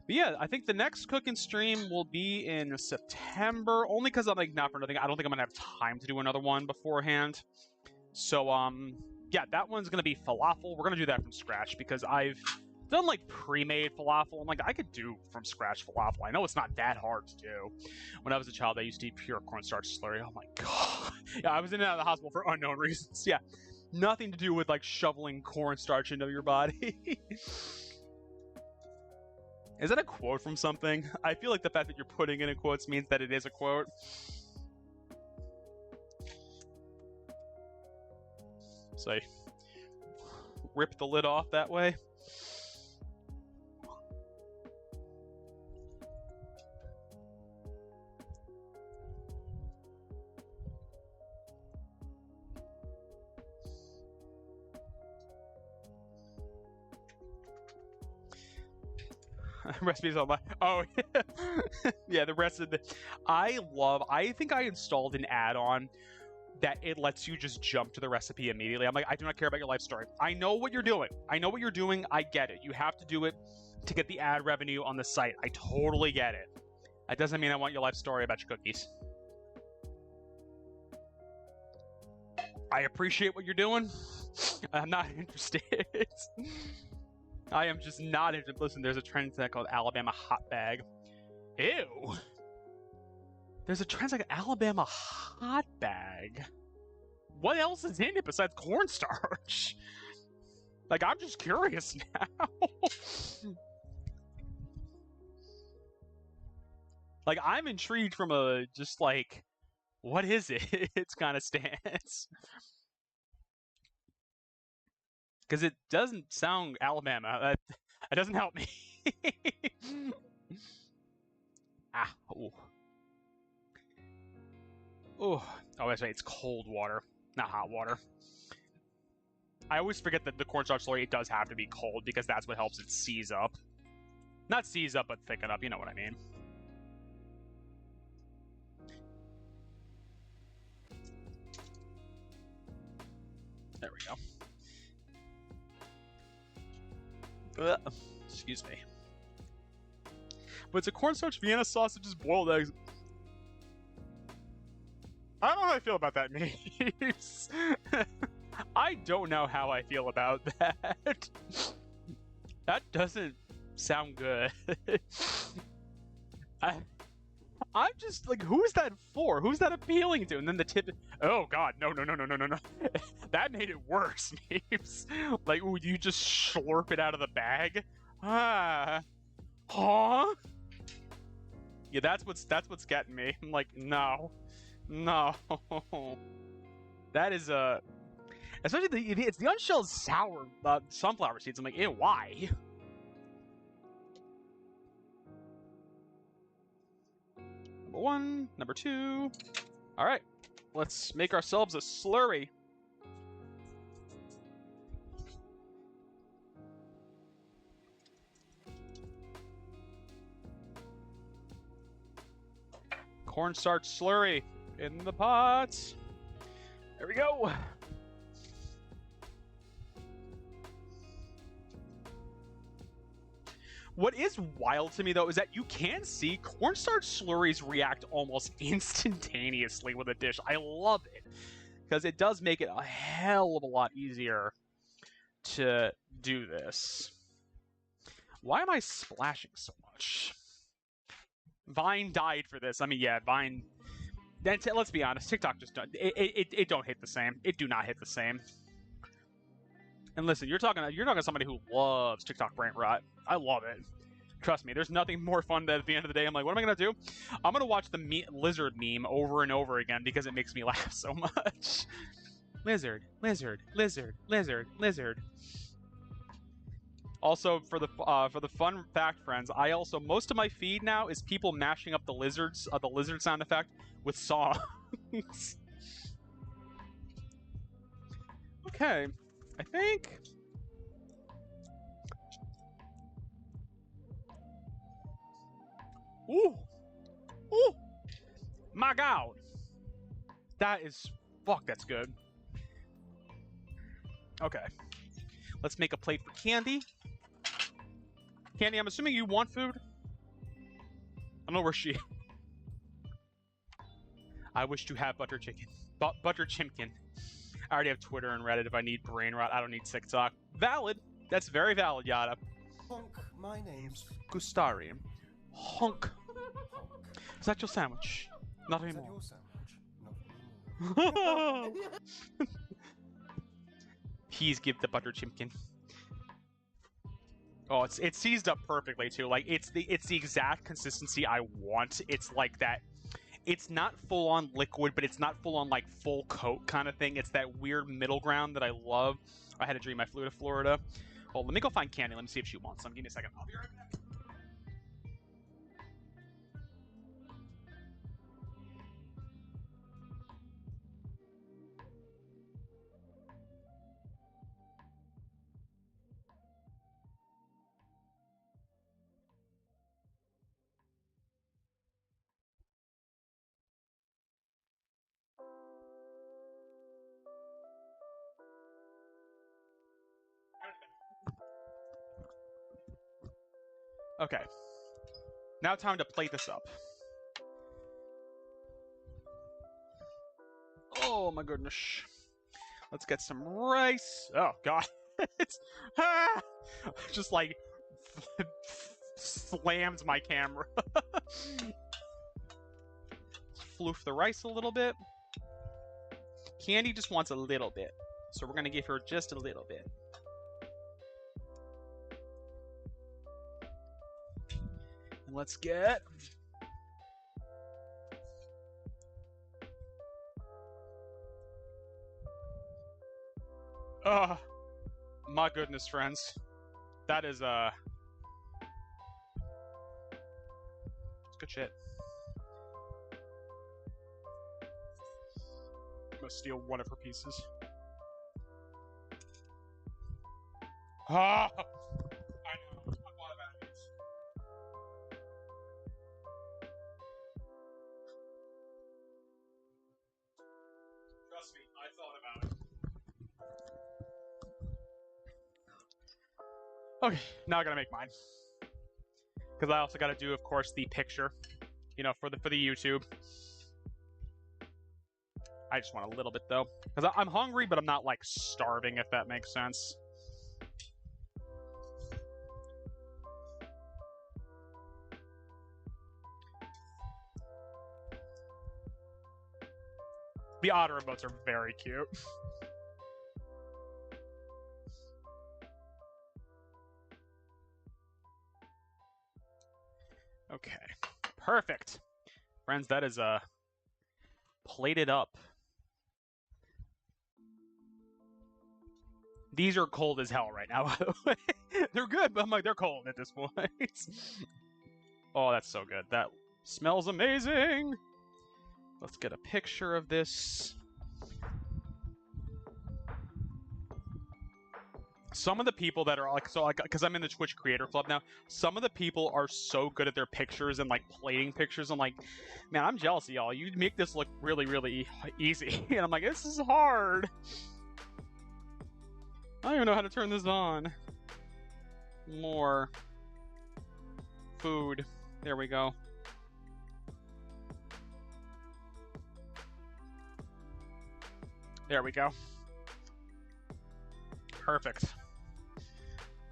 But yeah, I think the next cooking stream will be in September, only because I'm like, not for nothing, I don't think I'm gonna have time to do another one beforehand. So yeah, that one's gonna be falafel. We're gonna do that from scratch because I've done like pre-made falafel, and like I could do from scratch falafel. I know it's not that hard to do. When I was a child, I used to eat pure cornstarch slurry. Oh my god. Yeah, I was in and out of the hospital for unknown reasons. Yeah, nothing to do with like shoveling cornstarch into your body. Is that a quote from something? I feel like the fact that you're putting in quotes means that it is a quote. So I rip the lid off that way. Recipes on my yeah, the rest of the I think I installed an add-on that it lets you just jump to the recipe immediately. I'm like, I do not care about your life story. I know what you're doing. I get it. You have to do it to get the ad revenue on the site. I totally get it. That doesn't mean I want your life story about your cookies. I appreciate what you're doing. I'm not interested. I am just not interested. Listen, there's a trend set called Alabama Hot Bag. Ew. There's a trend like Alabama Hot Bag. What else is in it besides cornstarch? Like, I'm just curious now. Like, I'm intrigued from a just like, what is it? It's kind of stance. Because it doesn't sound Alabama. That doesn't help me. Ooh. Oh, that's right. It's cold water, not hot water. I always forget that the cornstarch slurry, it does have to be cold because that's what helps it seize up. Not seize up, but thicken up. You know what I mean. There we go. Excuse me. But it's a cornstarch Vienna sausages, boiled eggs. I don't know how I feel about that, Mace. I don't know how I feel about that. That doesn't sound good. I'm just like, who's that for? Who's that appealing to? And then the tip. Oh God, no. That made it worse, Mace. Like, ooh, you just slurp it out of the bag. Huh? Yeah, that's what's getting me. I'm like, no. That is especially it's the unshelled sour sunflower seeds. I'm like, ew, why? Number 1, number 2. All right, let's make ourselves a slurry. Cornstarch slurry in the pot. There we go. What is wild to me, though, is that you can see cornstarch slurries react almost instantaneously with a dish. I love it, because it does make it a hell of a lot easier to do this. Why am I splashing so much? Vine died for this. I mean, yeah, Vine... Let's be honest, TikTok just don't... It don't hit the same. It do not hit the same. And listen, you're talking to somebody who loves TikTok brain rot. I love it. Trust me, there's nothing more fun than at the end of the day, I'm like, what am I going to do? I'm going to watch the lizard meme over and over again because it makes me laugh so much. Lizard, lizard, lizard, lizard, lizard. Also, for the fun fact, friends, most of my feed now is people mashing up the lizards, the lizard sound effect with songs. Okay, I think. Ooh, my God, that is that's good. Okay, let's make a plate for Candy. Candy, I'm assuming you want food? I don't know where she... I wish to have butter chicken. Butter chimkin. I already have Twitter and Reddit if I need brain rot. I don't need TikTok. Valid. That's very valid, Yada. Honk, my name's Gustari. Honk. Is that your sandwich? Not anymore. Is that your sandwich? Not anymore. Please give the butter chimkin. Oh, it's seized up perfectly too. Like it's the exact consistency I want. It's like that. It's not full on liquid, but it's not full on like full coat kind of thing. It's that weird middle ground that I love. I had a dream I flew to Florida. Oh, let me go find Candy. Let me see if she wants some. Give me a second. I'll be right back. Okay. Now time to plate this up. Oh my goodness. Let's get some rice. Oh god. It's just like slams my camera. Floof the rice a little bit. Candy just wants a little bit, so we're gonna give her just a little bit. And let's get oh my goodness, friends. That is it's good shit. I'm gonna steal one of her pieces. Ah! I know. I thought about it. Trust me, I thought about it. Okay, now I gotta make mine. Because I also gotta do, of course, the picture. You know, for the YouTube. I just want a little bit though, because I'm hungry, but I'm not like starving, if that makes sense. The otter emotes are very cute. Okay, perfect, friends. That is plated up. These are cold as hell right now, by the way. They're good, but I'm like, they're cold at this point. Oh, that's so good. That smells amazing. Let's get a picture of this. Some of the people that are like, so like, because I'm in the Twitch Creator Club now, some of the people are so good at their pictures and like plating pictures. I'm like, man, I'm jealous of y'all. You make this look really, really easy. And I'm like, this is hard. I don't even know how to turn this on. More food. There we go. There we go. Perfect.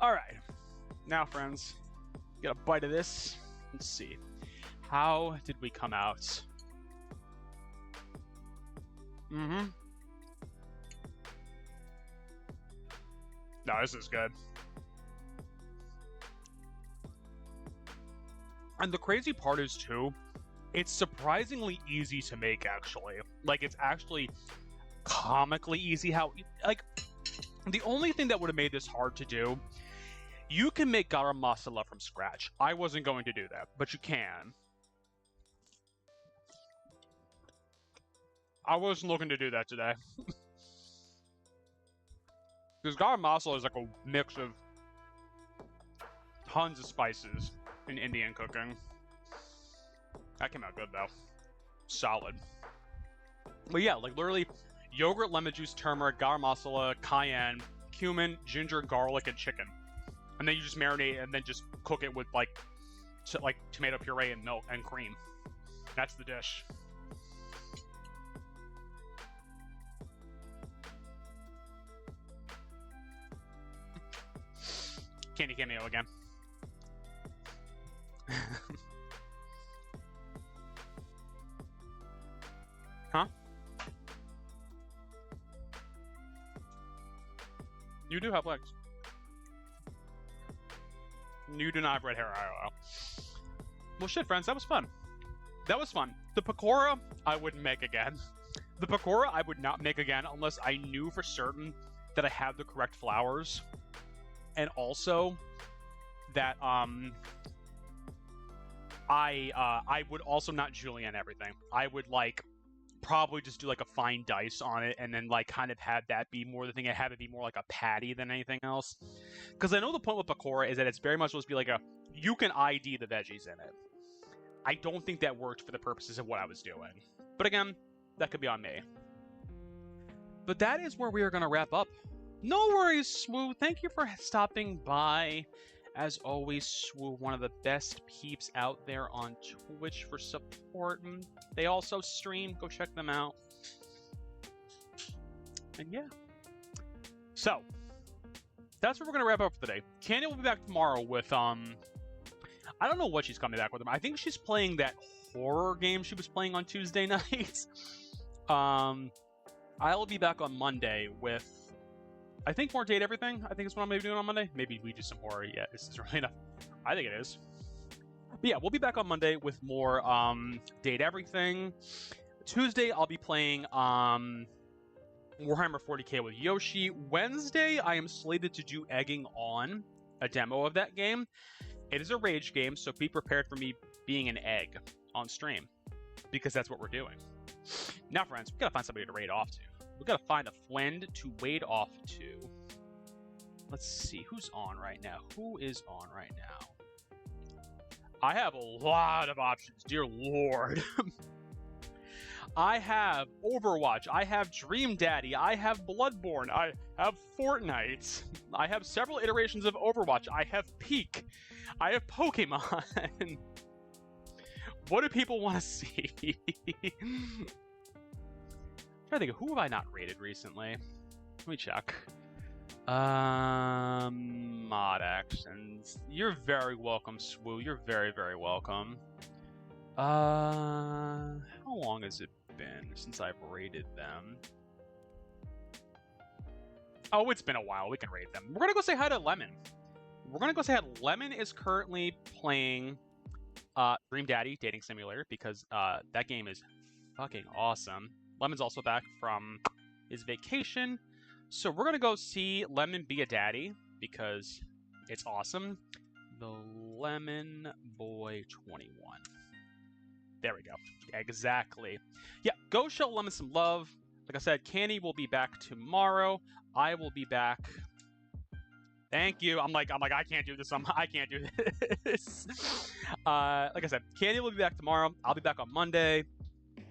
All right. Now, friends, get a bite of this. Let's see. How did we come out? Mm-hmm. No, this is good. And the crazy part is, too, it's surprisingly easy to make, actually. Like, it's actually comically easy how... Like, the only thing that would have made this hard to do, you can make garam masala from scratch. I wasn't going to do that, but you can. I wasn't looking to do that today. Because garam masala is like a mix of tons of spices in Indian cooking. That came out good, though. Solid. But yeah, like literally yogurt, lemon juice, turmeric, garam masala, cayenne, cumin, ginger, garlic, and chicken. And then you just marinate and then just cook it with like tomato puree and milk and cream. That's the dish. Candy cameo again. Huh? You do have legs. You do not have red hair. I don't know. Well, shit, friends, that was fun. That was fun. The Pakora, I wouldn't make again. The Pakora, I would not make again unless I knew for certain that I have the correct flowers. And also that I would also not julienne everything. I would like probably just do like a fine dice on it and then like kind of have that be more the thing. I have it be more like a patty than anything else. Because I know the point with Pakora is that it's very much supposed to be like a you can ID the veggies in it. I don't think that worked for the purposes of what I was doing. But again, that could be on me. But that is where we are going to wrap up. No worries, Swoo. Thank you for stopping by. As always, Swoo, one of the best peeps out there on Twitch for supporting. They also stream. Go check them out. And yeah. So, that's where we're going to wrap up for today. Candy will be back tomorrow with, I don't know what she's coming back with. I think she's playing that horror game she was playing on Tuesday nights. I'll be back on Monday with, I think, more Date Everything. I think is what I'm maybe doing on Monday. Maybe we do some horror. Yeah, this is really enough. I think it is. But yeah, we'll be back on Monday with more Date Everything. Tuesday, I'll be playing Warhammer 40k with Yoshi. Wednesday, I am slated to do Egging On, a demo of that game. It is a rage game, so be prepared for me being an egg on stream, because that's what we're doing. Now, friends, we gotta find somebody to raid off to. We gotta find a friend to wade off to. Let's see, who's on right now? Who is on right now? I have a lot of options, dear lord. I have Overwatch, I have Dream Daddy, I have Bloodborne, I have Fortnite, I have several iterations of Overwatch, I have Peak, I have Pokemon. What do people want to see? I'm trying to think of who have I not rated recently. Let me check. Mod actions. You're very welcome, Swoo. You're very, very welcome. How long has it been since I've rated them? Oh, it's been a while. We can rate them. We're gonna go say hi to Lemon. We're gonna go say hi. Lemon is currently playing Dream Daddy Dating Simulator because that game is fucking awesome. Lemon's also back from his vacation, so we're gonna go see Lemon be a daddy because it's awesome. The Lemon Boy 21. There we go. Exactly. Yeah, go show Lemon some love. Like I said, Candy will be back tomorrow. I will be back. Thank you. I'm like, I can't do this. I can't do this. Like I said, Candy will be back tomorrow. I'll be back on Monday.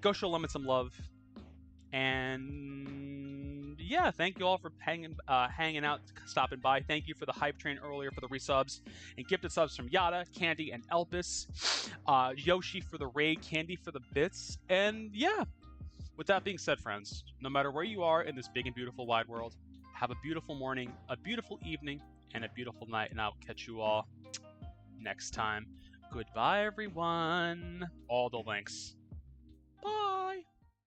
Go show Lemon some love. And yeah, thank you all for hanging out, stopping by. Thank you for the hype train earlier for the resubs and gifted subs from Yada, Candy, and Elpis. Yoshi for the raid, Candy for the bits. And yeah, with that being said, friends, no matter where you are in this big and beautiful wide world, have a beautiful morning, a beautiful evening, and a beautiful night, and I'll catch you all next time. Goodbye, everyone. All the links. Bye.